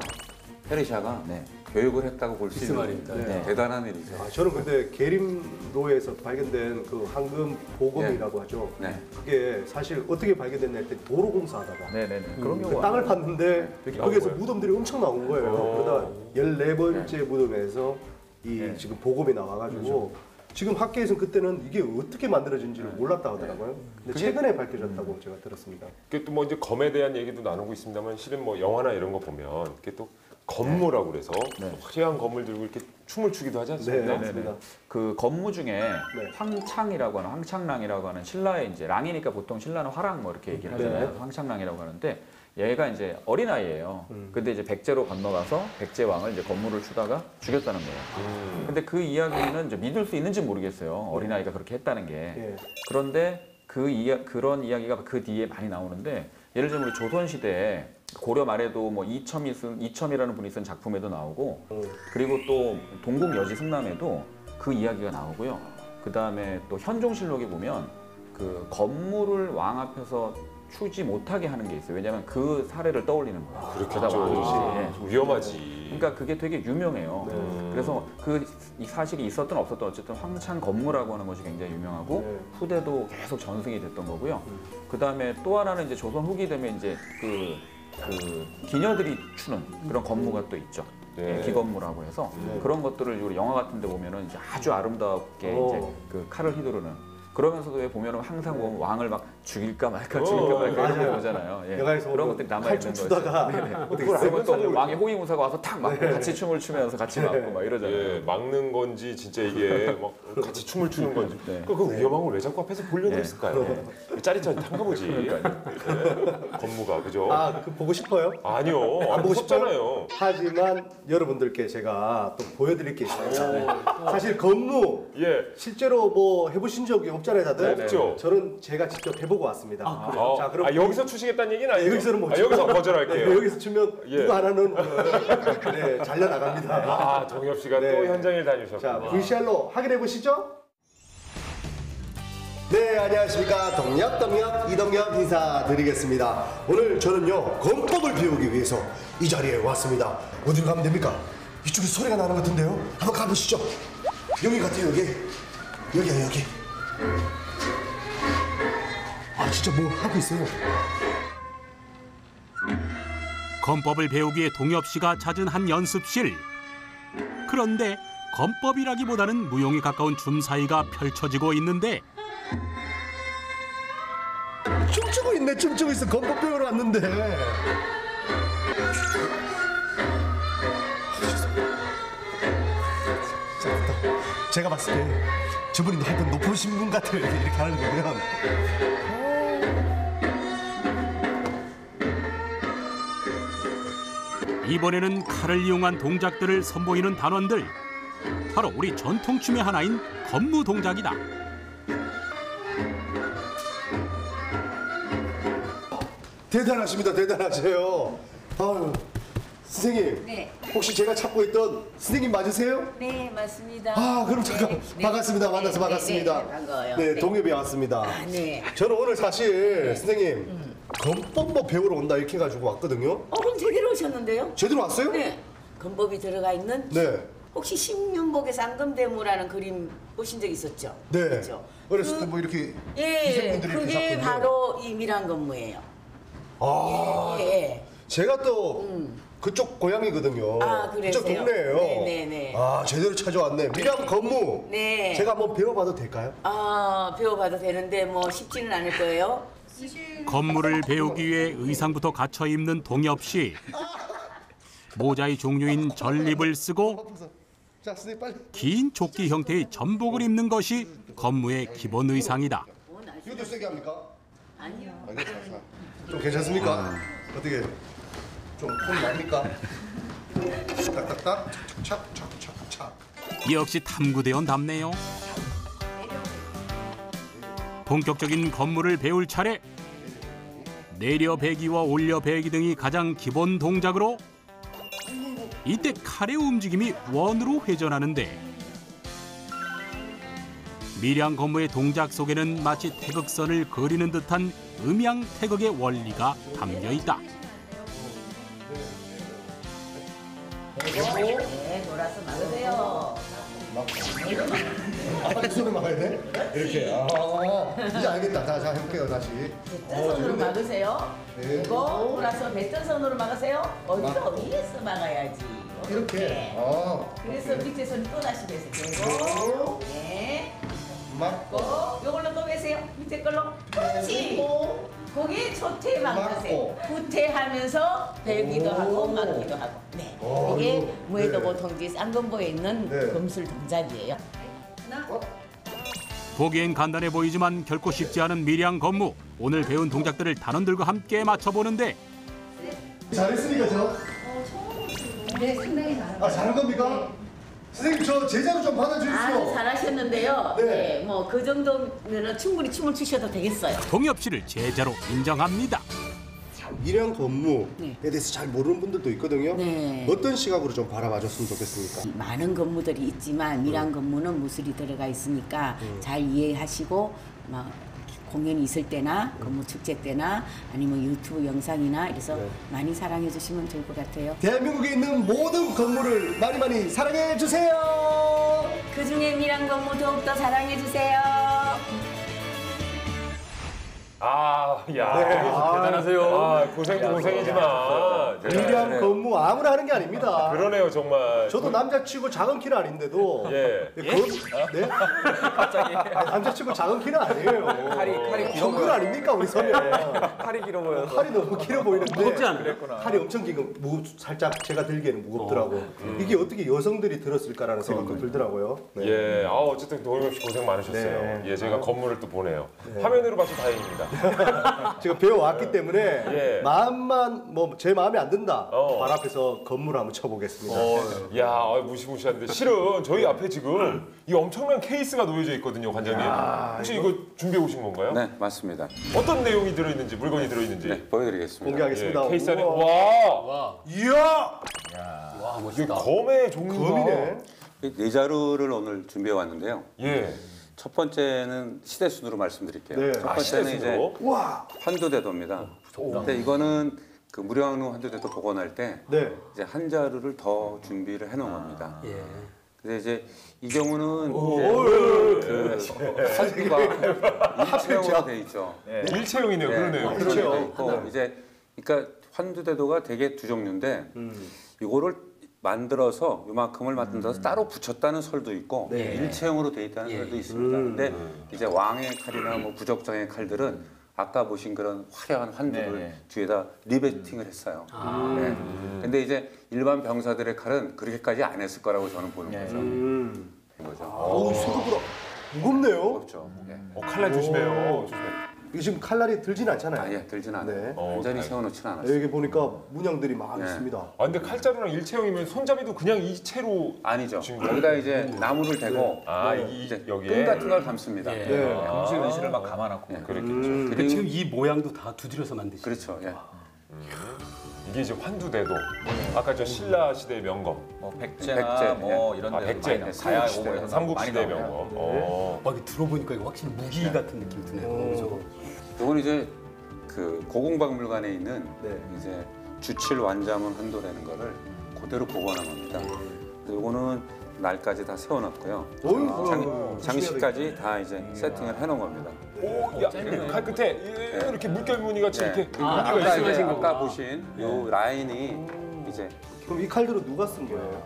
페르시아가 교육을 했다고 볼 수 글쎄 있는 말입니다. 네. 대단한 일이죠. 아, 저는 근데 계림로에서 발견된 그 황금 보검이라고 하죠. 네. 그게 사실 어떻게 발견됐냐 했더니 도로 공사하다가 네네네. 그런 그 경우가 땅을 팠는데 이렇게 거기에서 나온 거예요? 무덤들이 엄청 나온 거예요. 그러다 14번째 무덤에서 이 지금 보검이 나와가지고 지금 학계에서는 그때는 이게 어떻게 만들어진지를 몰랐다 하더라고요. 근데 최근에 밝혀졌다고 제가 들었습니다. 그게 또 뭐 이제 검에 대한 얘기도 나누고 있습니다만 실은 뭐 영화나 이런 거 보면 그게 또 검무라고 그래서 화려한 검을 들고 이렇게 춤을 추기도 하지 않습니까? 네, 맞습니다. 그 검무 중에 황창이라고 하는 황창랑이라고 하는 신라의 이제 랑이니까 보통 신라는 화랑 뭐 이렇게 얘기를 하잖아요. 황창랑이라고 하는데 얘가 이제 어린아이예요. 근데 이제 백제로 건너가서 백제 왕을 이제 검무를 추다가 죽였다는 거예요. 근데 그 이야기는 이제 믿을 수 있는지 모르겠어요. 어린아이가 그렇게 했다는 게. 예. 그런데 그런 이야기가 그 뒤에 많이 나오는데 예를 들면 우리 조선 시대에 고려 말에도 뭐 이첨이라는 분이 쓴 작품에도 나오고 그리고 또 동국여지 승남에도 그 이야기가 나오고요. 그 다음에 또 현종실록에 보면 그 검무를 왕 앞에서 추지 못하게 하는 게 있어요. 왜냐하면 그 사례를 떠올리는 거예요. 그렇겠죠. 위험하지. 그러니까 그게 되게 유명해요. 그래서 이 사실이 있었든 없었든 어쨌든 황창 검무라고 하는 것이 굉장히 유명하고 후대도 계속 전승이 됐던 거고요. 그 다음에 또 하나는 이제 조선 후기 되면 이제 그 기녀들이 추는 그런 검무가 또 있죠. 네. 기검무라고 해서 그런 것들을 우리 영화 같은 데 보면은 이제 아주 아름답게 이제 그 칼을 휘두르는 그러면서도 왜 보면은 항상 보면 왕을 막 죽일까 말까 이런 거 보잖아요. 예. 영화에서 그런 것들이 남아 있는 거죠. 추다가 그리고 또 왕의 호위무사가 와서 탁 맞고 같이 춤을 추면서 같이 맞고 막 이러잖아요. 예, 막는 건지 진짜 이게 막 같이 춤을 추는 건지 그 위험한 걸 왜 자꾸 앞에서 보려고 했을까요? 짜릿짜릿한가 보지. 검무가 그죠? 아, 그 보고 싶어요? 아니요. 안 보고 싶어요? 싶잖아요. 하지만 여러분들께 제가 또 보여드릴 게 있어요. 사실 검무 예. 실제로 뭐 해보신 적이 없잖아요, 다들. 없죠. 저는 제가 직접 해보고 왔습니다. 자, 그럼 여기서 추시겠다는 얘기는 아니죠? 여기서는 못 여기서 추고. 거절할게요. 네, 여기서 추면 예. 누구 하나는 잘려 나갑니다. 아, 동엽 씨가 네. 또 현장일 자, 다니셨구나. VCR로 확인해 보시죠. 네, 안녕하십니까. 동엽 이동엽 인사드리겠습니다. 오늘 저는요, 검법을 배우기 위해서 이 자리에 왔습니다. 어디로 가면 됩니까? 이쪽에 소리가 나는 것 같은데요? 한번 가보시죠. 여기 같아요, 여기. 여기야, 여기. 아, 진짜 뭐 하고 있어요. 검법을 배우기 위해 동엽 씨가 찾은 한 연습실. 그런데 검법이라기보다는 무용에 가까운 춤사위가 펼쳐지고 있는데 춤추고 있네, 춤추고 있어. 검법 배우러 왔는데. 제가 봤을 때 저분이 하여튼 높으신 분 같아요. 이렇게 하는 거면. 이번에는 칼을 이용한 동작들을 선보이는 단원들. 바로 우리 전통춤의 하나인 검무 동작이다. 대단하십니다. 대단하세요. 아유, 선생님. 네. 혹시 제가 찾고 있던 선생님 맞으세요? 네, 맞습니다. 아, 그럼 잠깐 네, 반갑습니다. 네, 만나서 네, 반갑습니다. 네, 반가워요. 네, 네. 동엽이 왔습니다. 아, 네. 저는 오늘 사실 선생님 검법 뭐 배우러 온다 이렇게 해가지고 왔거든요. 그럼 제대로 오셨는데요? 제대로 왔어요? 네. 검법이 들어가 있는 네. 혹시 십년복의 쌍검대무라는 그림 보신 적 있었죠? 네. 그렇죠? 어렸을 때 뭐 이렇게 예, 기생분들이 이렇게 그게 잡군요. 바로 이 밀안검무예요. 아, 예, 예. 제가 또 그쪽 고향이거든요. 아, 그러세요? 그쪽 동네예요. 네네네. 아, 제대로 찾아왔네. 밀양 검무. 네. 제가 한번 배워봐도 될까요? 아, 배워봐도 되는데 뭐 쉽지는 않을 거예요. 검무를 배우기 위해 의상부터 갖춰 입는 동엽 씨. 모자의 종류인 전립을 쓰고 자, 선생님 빨리. 긴 조끼 형태의 전복을 입는 것이 검무의 기본 의상이다. 이것도 세게 합니까? 아니요. 아, 이거 좀 괜찮습니까? 어떻게 좀 폼 납니까? 딱딱딱 착착착착착. 역시 탐구대원답네요. 본격적인 건물을 배울 차례. 내려 배기와 올려 배기 등이 가장 기본 동작으로 이때 칼의 움직임이 원으로 회전하는데 밀양 건물의 동작 속에는 마치 태극선을 그리는 듯한 음양 태극의 원리가 담겨 있다. 네, 돌아서 막으세요. 이 손을 막아야 돼? 이렇게. 이제 알겠다. 자, 해볼게요, 다시. 손으로 막으세요. 네. 그리고 돌아서 뱉은 손으로 막으세요. 어디가 위에서 막아야지. 이렇게. 그래서 밑에 손이 또 다시 베세요. 그리고 네. 막고. 요걸로 또 베세요. 밑에 걸로. 그렇지. 거기 초퇴 막으세요. 구퇴하면서 베기도 하고 막기도 하고. 네. 이게 무에도보 통지 쌍검보에 있는 네. 검술 동작이에요. 보기엔 간단해 보이지만 결코 쉽지 않은 밀양 건무. 오늘 배운 동작들을 단원들과 함께 맞춰보는데 잘했으니까 저. 네, 상당히 잘하고. 잘한 겁니까? 선생님, 저 제자로 좀 받아주십시오. 아주 잘하셨는데요. 네. 네, 뭐 그 정도면 충분히 춤을 추셔도 되겠어요. 동엽 씨를 제자로 인정합니다. 밀양 건무에 네. 대해서 잘 모르는 분들도 있거든요. 네. 어떤 시각으로 좀 바라봐줬으면 좋겠습니까? 많은 건무들이 있지만 밀양 건무는 무술이 들어가 있으니까 잘 이해하시고 막 공연이 있을 때나 건무 축제 때나 아니면 유튜브 영상이나 이래서 많이 사랑해 주시면 좋을 것 같아요. 대한민국에 있는 모든 건물을 많이 많이 사랑해 주세요. 그 중에 밀양 건무 더욱더 사랑해 주세요. 대단하세요. 고생도 고생이지만. 밀양 건무 아무나 하는 게 아닙니다. 그러네요, 정말. 저도 남자치고 작은 키는 아닌데도 예. 네? 갑자기 남자치고 작은 키는 아니에요. 칼이 길어 정글 아닙니까 우리 선배? 칼이 길어 보여. 칼이 너무 길어 보이는데 무겁지 않아요? 그랬구나. 칼이 엄청 긴 거 살짝 제가 들기에는 무겁더라고. 이게 어떻게 여성들이 들었을까라는 생각도 들더라고요. 네. 예, 어쨌든 도영엽 씨 고생 많으셨어요. 네. 예, 저희가 건물을 또 보네요. 화면으로 봐서 다행입니다. 제가 배워왔기 때문에 예. 마음만 뭐 제 마음에 안 든다. 어. 발 앞에서 건물을 한번 쳐보겠습니다. 야, 무시무시한데 실은 저희 앞에 지금 이 엄청난 케이스가 놓여져 있거든요, 관장님. 혹시 이거 준비해 오신 건가요? 네, 맞습니다. 어떤 내용이 들어있는지, 물건이 들어있는지. 네, 보여드리겠습니다. 공개하겠습니다. 예, 케이스 안에 우와. 와, 이야, 와, 이게 멋있다. 검의 종류가 검이네. 네 자료를 오늘 준비해 왔는데요. 예. 첫 번째는 시대순으로 말씀드릴게요. 네. 첫 번째는 이제 시대순으로? 와, 환두대도입니다. 근데 이거는 그 무량루 환두대도 복원할 때 네. 이제 한 자루를 더 준비를 해놓은 겁니다. 예. 근데 이제 이 경우는 그 환두가 일체형으로 돼 있죠. 일체형이네요, 그러네요. 그렇게 돼 있고 이제 그러니까 환두대도가 되게 두 종류인데 이거를 만들어서 요만큼을 만들어서 따로 붙였다는 설도 있고 일체형으로 돼 있다는 설도 있습니다. 근데 이제 왕의 칼이나 뭐 부적장의 칼들은 아까 보신 그런 화려한 환두를 뒤에다 리베팅을 했어요. 네. 근데 이제 일반 병사들의 칼은 그렇게까지 안 했을 거라고 저는 보는 거죠. 거죠. 어우, 생각보다 무겁네요. 그렇죠. 예. 칼날 조심해요. 이게 지금 칼날이 들진 않잖아요. 아예 들진 않아요. 네. 완전히 세워놓지는 않았어요. 여기 보니까 문양들이 막 있습니다. 근데 칼자루랑 일체형이면 손잡이도 그냥 이 채로 아니죠. 지금 여기다 이제 나무를 대고 이제 여기에? 끈 같은 걸 감습니다. 예. 네. 음식 은실을 막 감아놨고. 그랬겠죠. 근데 지금 이 모양도 다 두드려서 만드시죠. 그렇죠. 예. 이게 이제 환두대도. 아까 저 신라 시대의 명검. 뭐 백제나 백제, 뭐 이런 데 백제, 많이 가야 삼국시대, 오고에서 삼국 많이 시대의 나와요. 명검. 이게 들어보니까 이거 확실히 무기 같은 느낌이 드네요. 그죠? 이건 이제 그 고궁박물관에 있는 네. 이제 주칠 완자문 한도라는 거를 그대로 복원한 겁니다. 이거는 날까지 다 세워놨고요. 장식까지 다 이제 세팅을 해놓은 겁니다. 오, 야, 칼 끝에 이렇게 물결 무늬 같이 네. 이렇게 아까, 이제 말씀하신 아까 보신 이 라인이 이제 그럼 이 칼들은 누가 쓴 거예요?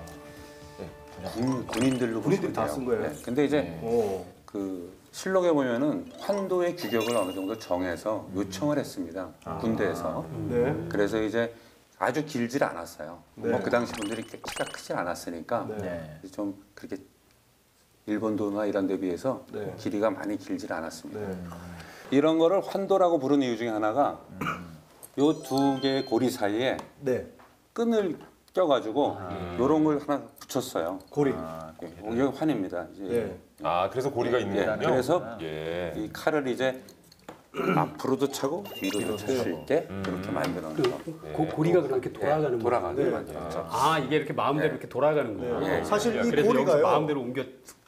군인들로 군인들이 보시면 다 돼요. 쓴 거예요? 네. 근데 이제 오. 그 실록에 보면은 환도의 규격을 어느 정도 정해서 요청을 했습니다. 군대에서. 네. 그래서 이제 아주 길질 않았어요. 네. 뭐 그 당시 분들이 키가 크질 않았으니까 네. 좀 그렇게 일본도나 이런 데 비해서 네. 길이가 많이 길질 않았습니다. 네. 이런 거를 환도라고 부르는 이유 중에 하나가 요 두 개의 고리 사이에 네. 끈을 껴가지고 요런 걸 하나 붙였어요. 고리. 이게 환입니다. 이제 네. 아, 그래서 고리가 있는 예, 거군요. 그래서 예. 이 칼을 이제 앞으로도 차고 뒤로도 찰 수 있게 그렇게 만들어 놓은 거. 그 고리가 그렇게 돌아가는 돌아가는 거예요. 만들었죠. 아 이게 이렇게 마음대로 이렇게 돌아가는 거예요. 예. 사실 이 그래서 여기서 고리가요. 마음대로 옮겨.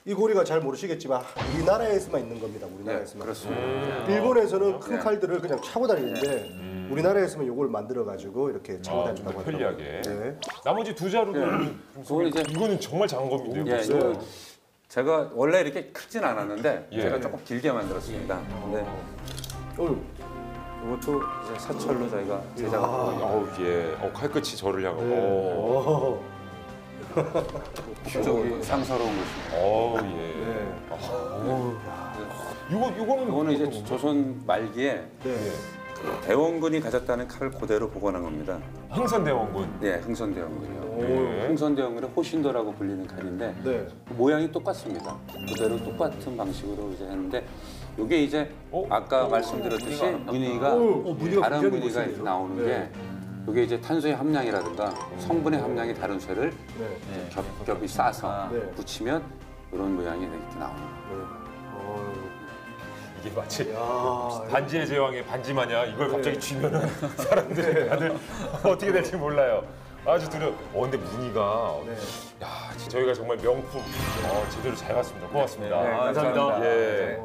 이 고리가 잘 모르시겠지만 우리나라에서만 있는 겁니다. 우리나라에서만. 그렇습니다. 일본에서는 큰 칼들을 그냥 차고 다니는데 우리나라에서만 이걸 만들어 가지고 이렇게 차고 다닌다고 하더라고요. 편리하게. 네. 나머지 두 자루는 그건 이제 이거는 정말 작은 겁니다. 예, 이거 제가 원래 이렇게 크진 않았는데 예. 제가 조금 길게 만들었습니다. 근데 이것도 이제 사철로 저희가 제작하고 어우, 예. 칼끝이 저를 향하고. 오. 저기 상서로운 것입니다. 어우, 예. 이거는 이거는 이제 조선 말기에 네. 그 대원군이 가졌다는 칼을 그대로 복원한 겁니다. 흥선대원군. 네, 흥선대원군이요. 네. 흥선대원군의 호신도라고 불리는 칼인데 네. 모양이 똑같습니다. 그대로 똑같은 방식으로 이제 했는데 이게 이제 아까 말씀드렸듯이 무늬가 무늬가 다른 굉장히 무늬가 멋있네요. 나오는 게 이게 이제 탄소의 함량이라든가 성분의 함량이 다른 쇠를 네. 겹겹이 싸서 네. 붙이면 이런 모양이 이렇게 나오는 거예요. 이게 마치 야, 반지의 제왕의 반지 마냥 이걸 갑자기 쥐면은 사람들이 다들 어떻게 될지 몰라요. 아주 두려. 근데 무늬가 야, 진짜 저희가 정말 명품 제대로 잘 봤습니다. 고맙습니다. 네, 감사합니다. 예.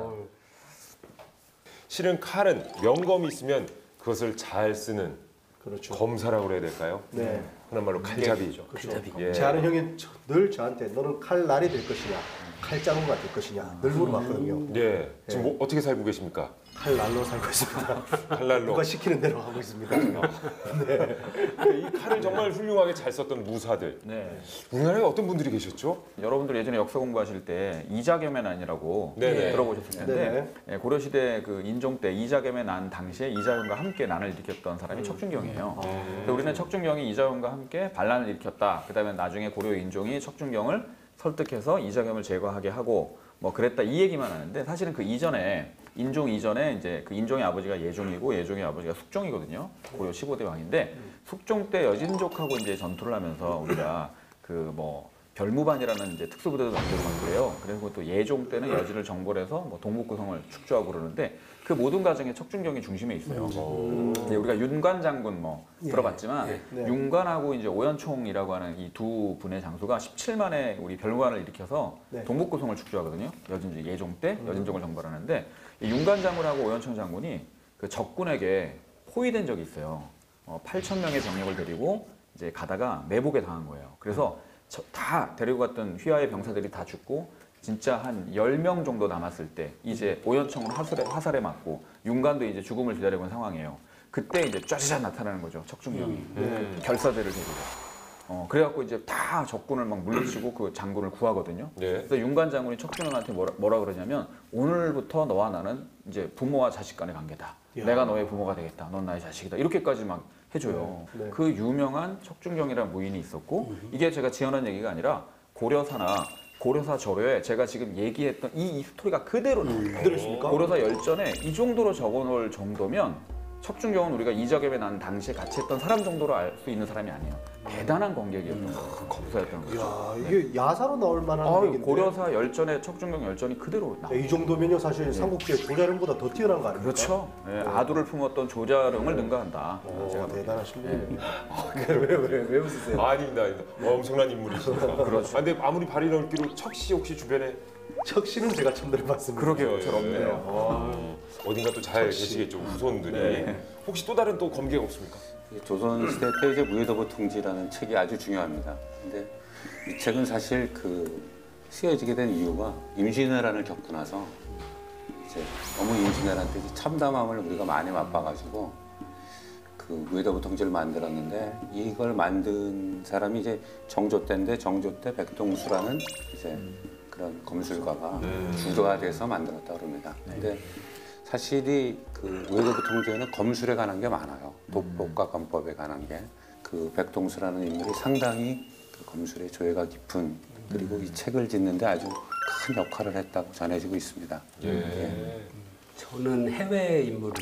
실은 칼은 명검이 있으면 그것을 잘 쓰는 그렇죠. 검사라고 해야 될까요? 네. 흔한 말로 칼잡이죠. 칼잡이. 예. 제 아는 형이 늘 저한테 너는 칼날이 될 것이냐, 칼자루가 될 것이냐 늘 물어봤거든요. 예. 지금 뭐 어떻게 살고 계십니까? 칼날로 살고 있습니다. 칼날로. 누가 시키는 대로 하고 있습니다. 이 칼을 정말 훌륭하게 잘 썼던 무사들. 네. 우리나라에 어떤 분들이 계셨죠? 여러분들 예전에 역사 공부하실 때 이자겸의난이라고 네네. 들어보셨을 텐데 네네. 예, 고려시대 그 인종 때 이자겸의 난 당시에 이자겸과 함께 난을 일으켰던 사람이 척준경이에요. 그래서 우리는 척준경이 이자겸과 함께 반란을 일으켰다. 그다음에 나중에 고려 인종이 척준경을 설득해서 이자겸을 제거하게 하고 뭐 그랬다 이 얘기만 하는데 사실은 그 이전에 인종 이전에 이제 그 인종의 아버지가 예종이고 예종의 아버지가 숙종이거든요. 고려 15대 왕인데 숙종 때 여진족하고 이제 전투를 하면서 우리가 그 뭐 별무반이라는 이제 특수부대도 만들고 그래요. 그리고 또 예종 때는 여진을 정벌해서 뭐 동북구성을 축조하고 그러는데 그 모든 과정에 척준경이 중심에 있어요. 이제 우리가 윤관 장군 뭐 들어봤지만 윤관하고 이제 오연총이라고 하는 이 두 분의 장수가 17만에 우리 별무반을 일으켜서 동북구성을 축조하거든요. 여진 예종 때 여진족을 정벌하는데 이 윤관 장군하고 오연총 장군이 그 적군에게 포위된 적이 있어요. 8,000명의 병력을 데리고 이제 가다가 매복에 당한 거예요. 그래서 다 데리고 갔던 휘하의 병사들이 다 죽고 진짜 한 10명 정도 남았을 때 이제 오연총은 화살에 맞고 윤관도 이제 죽음을 기다리고 있는 상황이에요. 그때 이제 쫘르르 나타나는 거죠. 척준경이. 결사대를 데리고. 그래갖고 이제 다 적군을 막 물리치고 그 장군을 구하거든요. 네. 그래서 윤관 장군이 척준경한테 뭐라 그러냐면 오늘부터 너와 나는 이제 부모와 자식 간의 관계다. 내가 너의 부모가 되겠다. 넌 나의 자식이다. 이렇게까지 막 해줘요. 네. 그 유명한 척준경이라는 무인이 있었고 이게 제가 지어낸 얘기가 아니라 고려사나 고려사 조료에 제가 지금 얘기했던 이 스토리가 그대로 나와요. 그대로 있습니까? 고려사 열전에 이 정도로 적어놓을 정도면 척준경은 우리가 이자겸에 난 당시에 같이 했던 사람 정도로 알 수 있는 사람이 아니에요. 대단한 검객이었던 거예요. 검사였던 거죠. 야, 이게 야사로 나올 만한 얘기인데. 고려사 열전에 척준경 열전이 그대로 나와요. 이 정도면요 사실 삼국지의 조자룡보다 더 뛰어난 거 아닙니까? 그렇죠. 예, 아두를 품었던 조자룡을 능가한다. 제가 대단하십니다. 왜 웃으세요? 아닙니다. 엄청난 인물이시죠. 그렇죠. 근데 아무리 발이 넓기로 척씨 혹시 주변에 척씨는 제가 처음 들어봤습니다. 그러게요. 잘 없네요. 어딘가 또 잘 계시겠죠 후손들이. 혹시 또 다른 또 검객 없습니까? 조선시대 때 이제 무예도보 통지라는 책이 아주 중요합니다. 근데 이 책은 사실 그 쓰여지게 된 이유가 임진왜란을 겪고 나서 이제 너무 임진왜란 때 참담함을 우리가 많이 맛봐가지고 그 무예도보 통지를 만들었는데 이걸 만든 사람이 이제 정조 때인데 정조 때 백동수라는 이제 그런 검술가가 주도가 돼서 만들었다고 합니다. 근데 사실이 그 무예도보 통지에는 검술에 관한 게 많아요. 독법과 검법에 관한 게. 그 백동수라는 인물이 상당히 그 검술의 조예가 깊은 그리고 이 책을 짓는데 아주 큰 역할을 했다고 전해지고 있습니다. 예. 저는 해외 인물을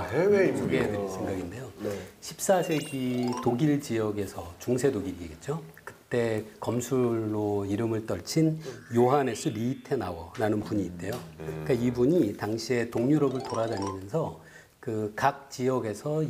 해외 인물이요? 소개해드릴 생각인데요. 네. 14세기 독일 지역에서 중세 독일이겠죠. 그때 검술로 이름을 떨친 요하네스 리히테나워라는 분이 있대요. 그러니까 이분이 당시에 동유럽을 돌아다니면서 그 각 지역에서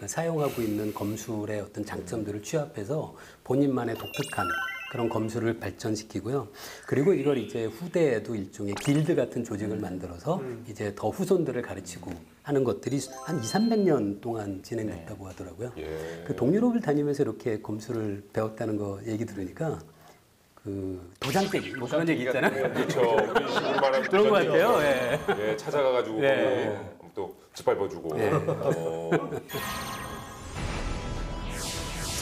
사용하고 있는 검술의 어떤 장점들을 취합해서 본인만의 독특한 그런 검술을 발전시키고요. 그리고 이걸 이제 후대에도 일종의 길드 같은 조직을 만들어서 이제 더 후손들을 가르치고 하는 것들이 한 200~300년 동안 진행됐다고 하더라고요. 그 동유럽을 다니면서 이렇게 검술을 배웠다는 거 얘기 들으니까 그 도장깨기 뭐 그런 얘기 있잖아요. 그렇죠. 우리 식으로 말하면 그런 것 같아요. 예. 예, 찾아가가지고 네. 또 짓밟아주고.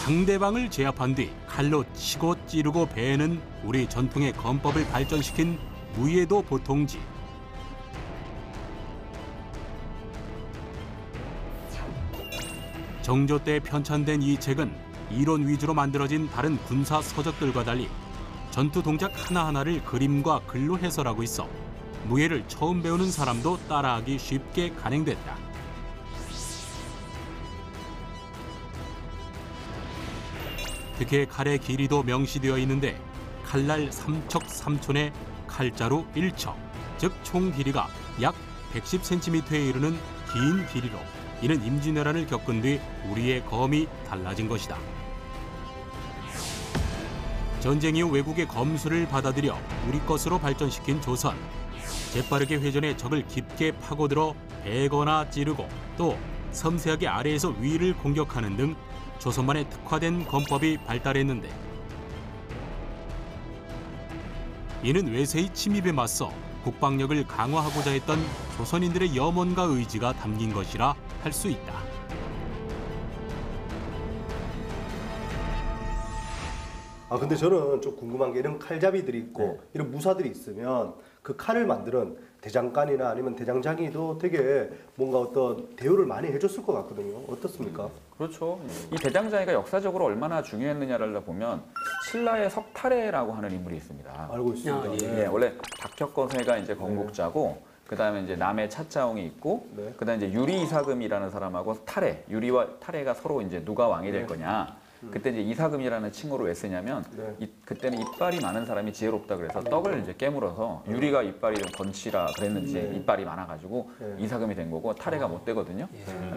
상대방을 제압한 뒤 칼로 치고 찌르고 베는 우리 전통의 검법을 발전시킨 무예도 보통지. 정조 때 편찬된 이 책은 이론 위주로 만들어진 다른 군사 서적들과 달리 전투 동작 하나하나를 그림과 글로 해설하고 있어 무예를 처음 배우는 사람도 따라하기 쉽게 간행됐다. 특히 칼의 길이도 명시되어 있는데 칼날 3척 3촌에 칼자루 1척, 즉 총 길이가 약 110cm에 이르는 긴 길이로 이는 임진왜란을 겪은 뒤 우리의 검이 달라진 것이다. 전쟁 이후 외국의 검술을 받아들여 우리 것으로 발전시킨 조선. 재빠르게 회전해 적을 깊게 파고들어 베거나 찌르고 또 섬세하게 아래에서 위를 공격하는 등 조선만의 특화된 검법이 발달했는데 이는 외세의 침입에 맞서 국방력을 강화하고자 했던 조선인들의 염원과 의지가 담긴 것이라 할 수 있다. 근데 저는 좀 궁금한 게 이런 칼잡이들이 있고 이런 무사들이 있으면 그 칼을 만드는 대장간이나 아니면 대장장이도 되게 뭔가 어떤 대우를 많이 해줬을 것 같거든요. 어떻습니까? 그렇죠. 이 대장장이가 역사적으로 얼마나 중요했느냐를 보면 신라의 석탈해라고 하는 인물이 있습니다. 알고 있습니다. 예, 원래 박혁거세가 이제 건국자고 그다음에 이제 남해 차자옹이 있고 그다음에 이제 유리 이사금이라는 사람하고 탈해, 유리와 탈해가 서로 이제 누가 왕이 될 거냐. 그때 이제 이사금이라는 칭호를 왜 쓰냐면 그때는 이빨이 많은 사람이 지혜롭다 그래서 떡을 이제 깨물어서 유리가 이빨이 좀 건치라 그랬는지 이빨이 많아가지고 이사금이 된 거고 탈해가 못 되거든요.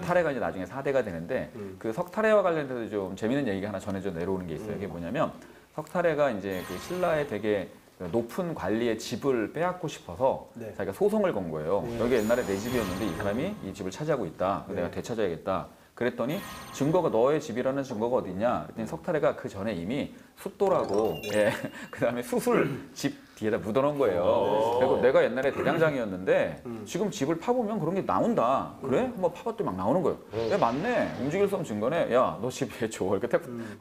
탈해가 이제 나중에 4대가 되는데 그 석탈해와 관련해서 좀 재밌는 얘기가 하나 전해져 내려오는 게 있어요. 이게 뭐냐면 석탈해가 이제 그 신라의 되게 높은 관리의 집을 빼앗고 싶어서 자기가 소송을 건 거예요. 여기 옛날에 내 집이었는데 이 사람이 이 집을 차지하고 있다. 내가 되찾아야겠다. 그랬더니 증거가 너의 집이라는 증거가 어디 있냐? 그랬더니 석탈해가 그 전에 이미 숫도라고 그다음에 수술 집 뒤에다 묻어놓은 거예요. 그리고 내가 옛날에 대장장이었는데 지금 집을 파보면 그런 게 나온다. 그래? 한번 파봤더니 막 나오는 거예요. 야 맞네. 움직일 수 없는 증거네. 야 너 집 왜 줘? 이렇게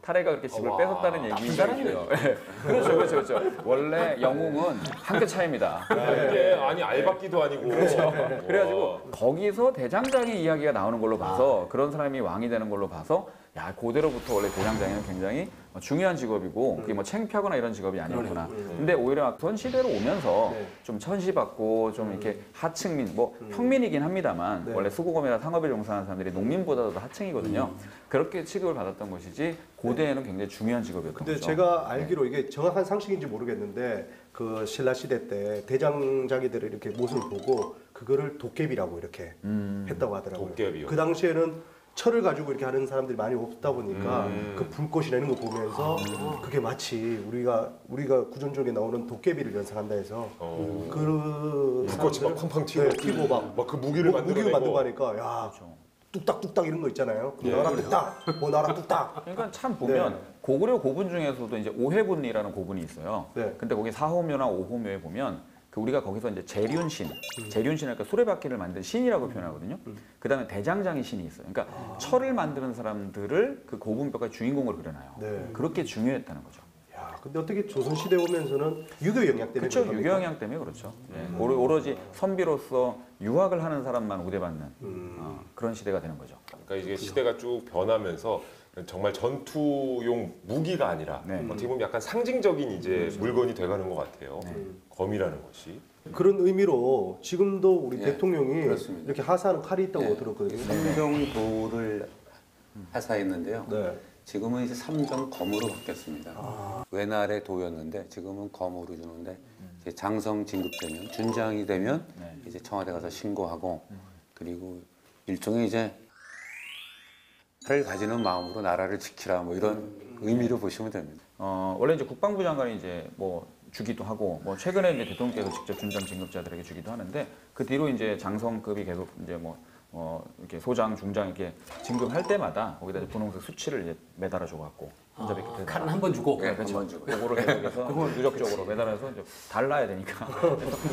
탈해가 그렇게 집을 뺏었다는 얘기인데요. 그렇죠. 원래 영웅은 한 끗 차이입니다. 이게 아니 알박기도 아니고. 그렇죠. 그래가지고 거기서 대장장이 이야기가 나오는 걸로 봐서 그런 사람이 왕이 되는 걸로 봐서 야 고대로부터 원래 대장장이는 굉장히 중요한 직업이고 그게 뭐 창피하거나 이런 직업이 아니었구나. 근데 오히려 조선 시대로 오면서 좀 천시받고 좀 이렇게 하층민 뭐 평민이긴 합니다만 원래 수고검이나 상업에 종사하는 사람들이 농민보다도 하층이거든요. 그렇게 취급을 받았던 것이지 고대에는 굉장히 중요한 직업이었던 근데 거죠. 제가 알기로 이게 정확한 상식인지 모르겠는데 그 신라 시대 때 대장장이들의 이렇게 모습을 보고 그거를 도깨비라고 이렇게 했다고 하더라고요. 도깨비요? 그 당시에는 철을 가지고 이렇게 하는 사람들이 많이 없다 보니까 그 불꽃이 내는 거 보면서 그게 마치 우리가 구전적에 나오는 도깨비를 연상한다 해서 그 불꽃이 막 팡팡 튀고 튀고 막 그 무기를 무기를 만들어내고. 만들고 하니까 야 뚝딱뚝딱 이런 거 있잖아요. 나라 뚝딱, 뭐 나라 뚝딱. 그러니까 참 보면 고구려 고분 중에서도 이제 오해분이라는 고분이 있어요. 근데 거기 사호묘나 오호묘에 보면 그 우리가 거기서 이제 재륜신, 재륜신을 그러니까 수레바퀴를 만든 신이라고 표현하거든요. 그다음에 대장장이 신이 있어요. 그러니까 철을 만드는 사람들을 그 고분뼈가 주인공으로 그려놔요. 그렇게 중요했다는 거죠. 야, 근데 어떻게 조선 시대 오면서는 유교 영향 때문에 그렇죠. 그런 유교 겁니까? 영향 때문에 그렇죠. 오로지 선비로서 유학을 하는 사람만 우대받는 그런 시대가 되는 거죠. 그러니까 이게 시대가 쭉 변하면서 정말 전투용 무기가 아니라 어떻게 보면 약간 상징적인 이제 물건이 돼가는 것 같아요. 검이라는 것이. 그런 의미로 지금도 우리 예, 대통령이 그렇습니다. 이렇게 하사하는 칼이 있다고 네. 들었거든요. 삼정도를 하사했는데요. 네. 지금은 이제 삼정검으로 바뀌었습니다. 외날의 도였는데 지금은 검으로 주는데 이제 장성 진급되면 준장이 되면 이제 청와대 가서 신고하고 그리고 일종의 이제 칼을 가지는 마음으로 나라를 지키라 뭐 이런 의미로 보시면 됩니다. 원래 이제 국방부 장관이 이제 뭐 주기도 하고 뭐 최근에 이제 대통령께서 직접 준장 진급자들에게 주기도 하는데 그 뒤로 이제 장성급이 계속 이제 뭐 이렇게 소장, 중장 이렇게 진급할 때마다 거기다 이제 분홍색 수치를 이제 매달아줘 갖고 혼자 뵙게 되다. 칼은 한 번 주고. 네, 그렇죠. 그거를 계속해서 누적적으로 매달아서 이제 달라야 되니까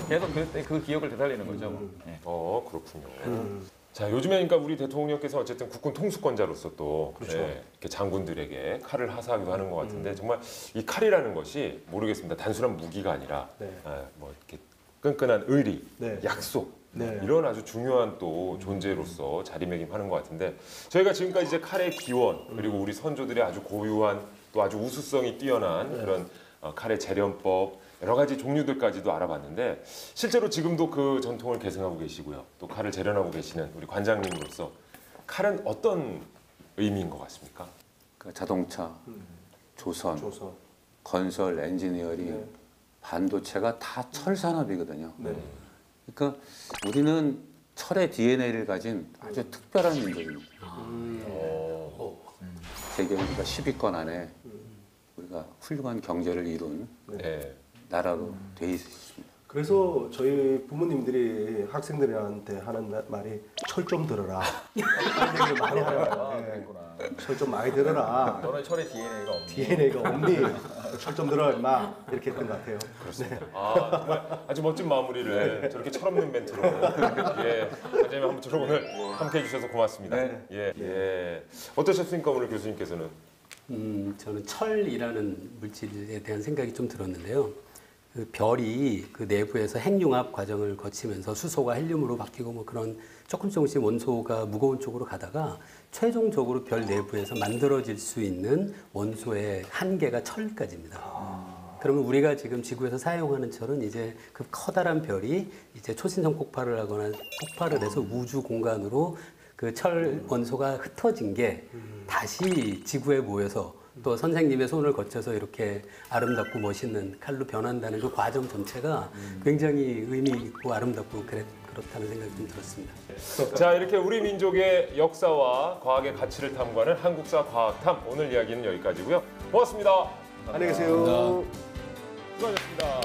계속 그때 그 기억을 되살리는 거죠. 뭐. 네. 그렇군요. 자, 요즘에 그러니까 우리 대통령께서 어쨌든 국군 통수권자로서 또 그렇죠. 이렇게 장군들에게 칼을 하사하기도 하는 것 같은데 정말 이 칼이라는 것이 모르겠습니다. 단순한 무기가 아니라 네. 뭐 이렇게 끈끈한 의리, 네. 약속 네. 이런 아주 중요한 또 존재로서 자리매김하는 것 같은데 저희가 지금까지 이제 칼의 기원 그리고 우리 선조들의 아주 고유한 또 아주 우수성이 뛰어난 그런 칼의 재련법 여러 가지 종류들까지도 알아봤는데 실제로 지금도 그 전통을 계승하고 계시고요. 또 칼을 재련하고 계시는 우리 관장님으로서 칼은 어떤 의미인 것 같습니까? 그 자동차, 조선, 조선. 건설, 엔지니어링, 네. 반도체가 다 철 산업이거든요. 네. 그러니까 우리는 철의 DNA를 가진 아주 특별한 민족입니다. 세계 우리가 10위권 안에 우리가 훌륭한 경제를 이룬 네. 나라로 돼 있습니다. 그래서 저희 부모님들이 학생들한테 하는 말이 철 좀 들어라. 이런 얘기를 많이 하잖아요. 그랬구나. 철 좀 많이 들어라. 너는 철의 DNA가 없니? DNA가 없니? 철 좀 들어 임마. 이렇게 했던 것 같아요. 정말 아주 멋진 마무리를 저렇게 철없는 멘트로 예, 관장님 아무쪼록 오늘 함께해 주셔서 고맙습니다. 예. 어떠셨습니까 오늘 교수님께서는? 저는 철이라는 물질에 대한 생각이 좀 들었는데요. 그 별이 그 내부에서 핵융합 과정을 거치면서 수소가 헬륨으로 바뀌고 뭐 그런 조금씩 원소가 무거운 쪽으로 가다가 최종적으로 별 내부에서 만들어질 수 있는 원소의 한계가 철까지입니다. 그러면 우리가 지금 지구에서 사용하는 철은 이제 그 커다란 별이 이제 초신성 폭발을 하거나 폭발을 해서 우주 공간으로 그 철 원소가 흩어진 게 다시 지구에 모여서 또 선생님의 손을 거쳐서 이렇게 아름답고 멋있는 칼로 변한다는 그 과정 전체가 굉장히 의미 있고 아름답고 그렇다는 생각이 좀 들었습니다. 자, 이렇게 우리 민족의 역사와 과학의 가치를 탐구하는 한국사 과학탐 오늘 이야기는 여기까지고요. 고맙습니다. 안녕히 계세요. 수고하셨습니다.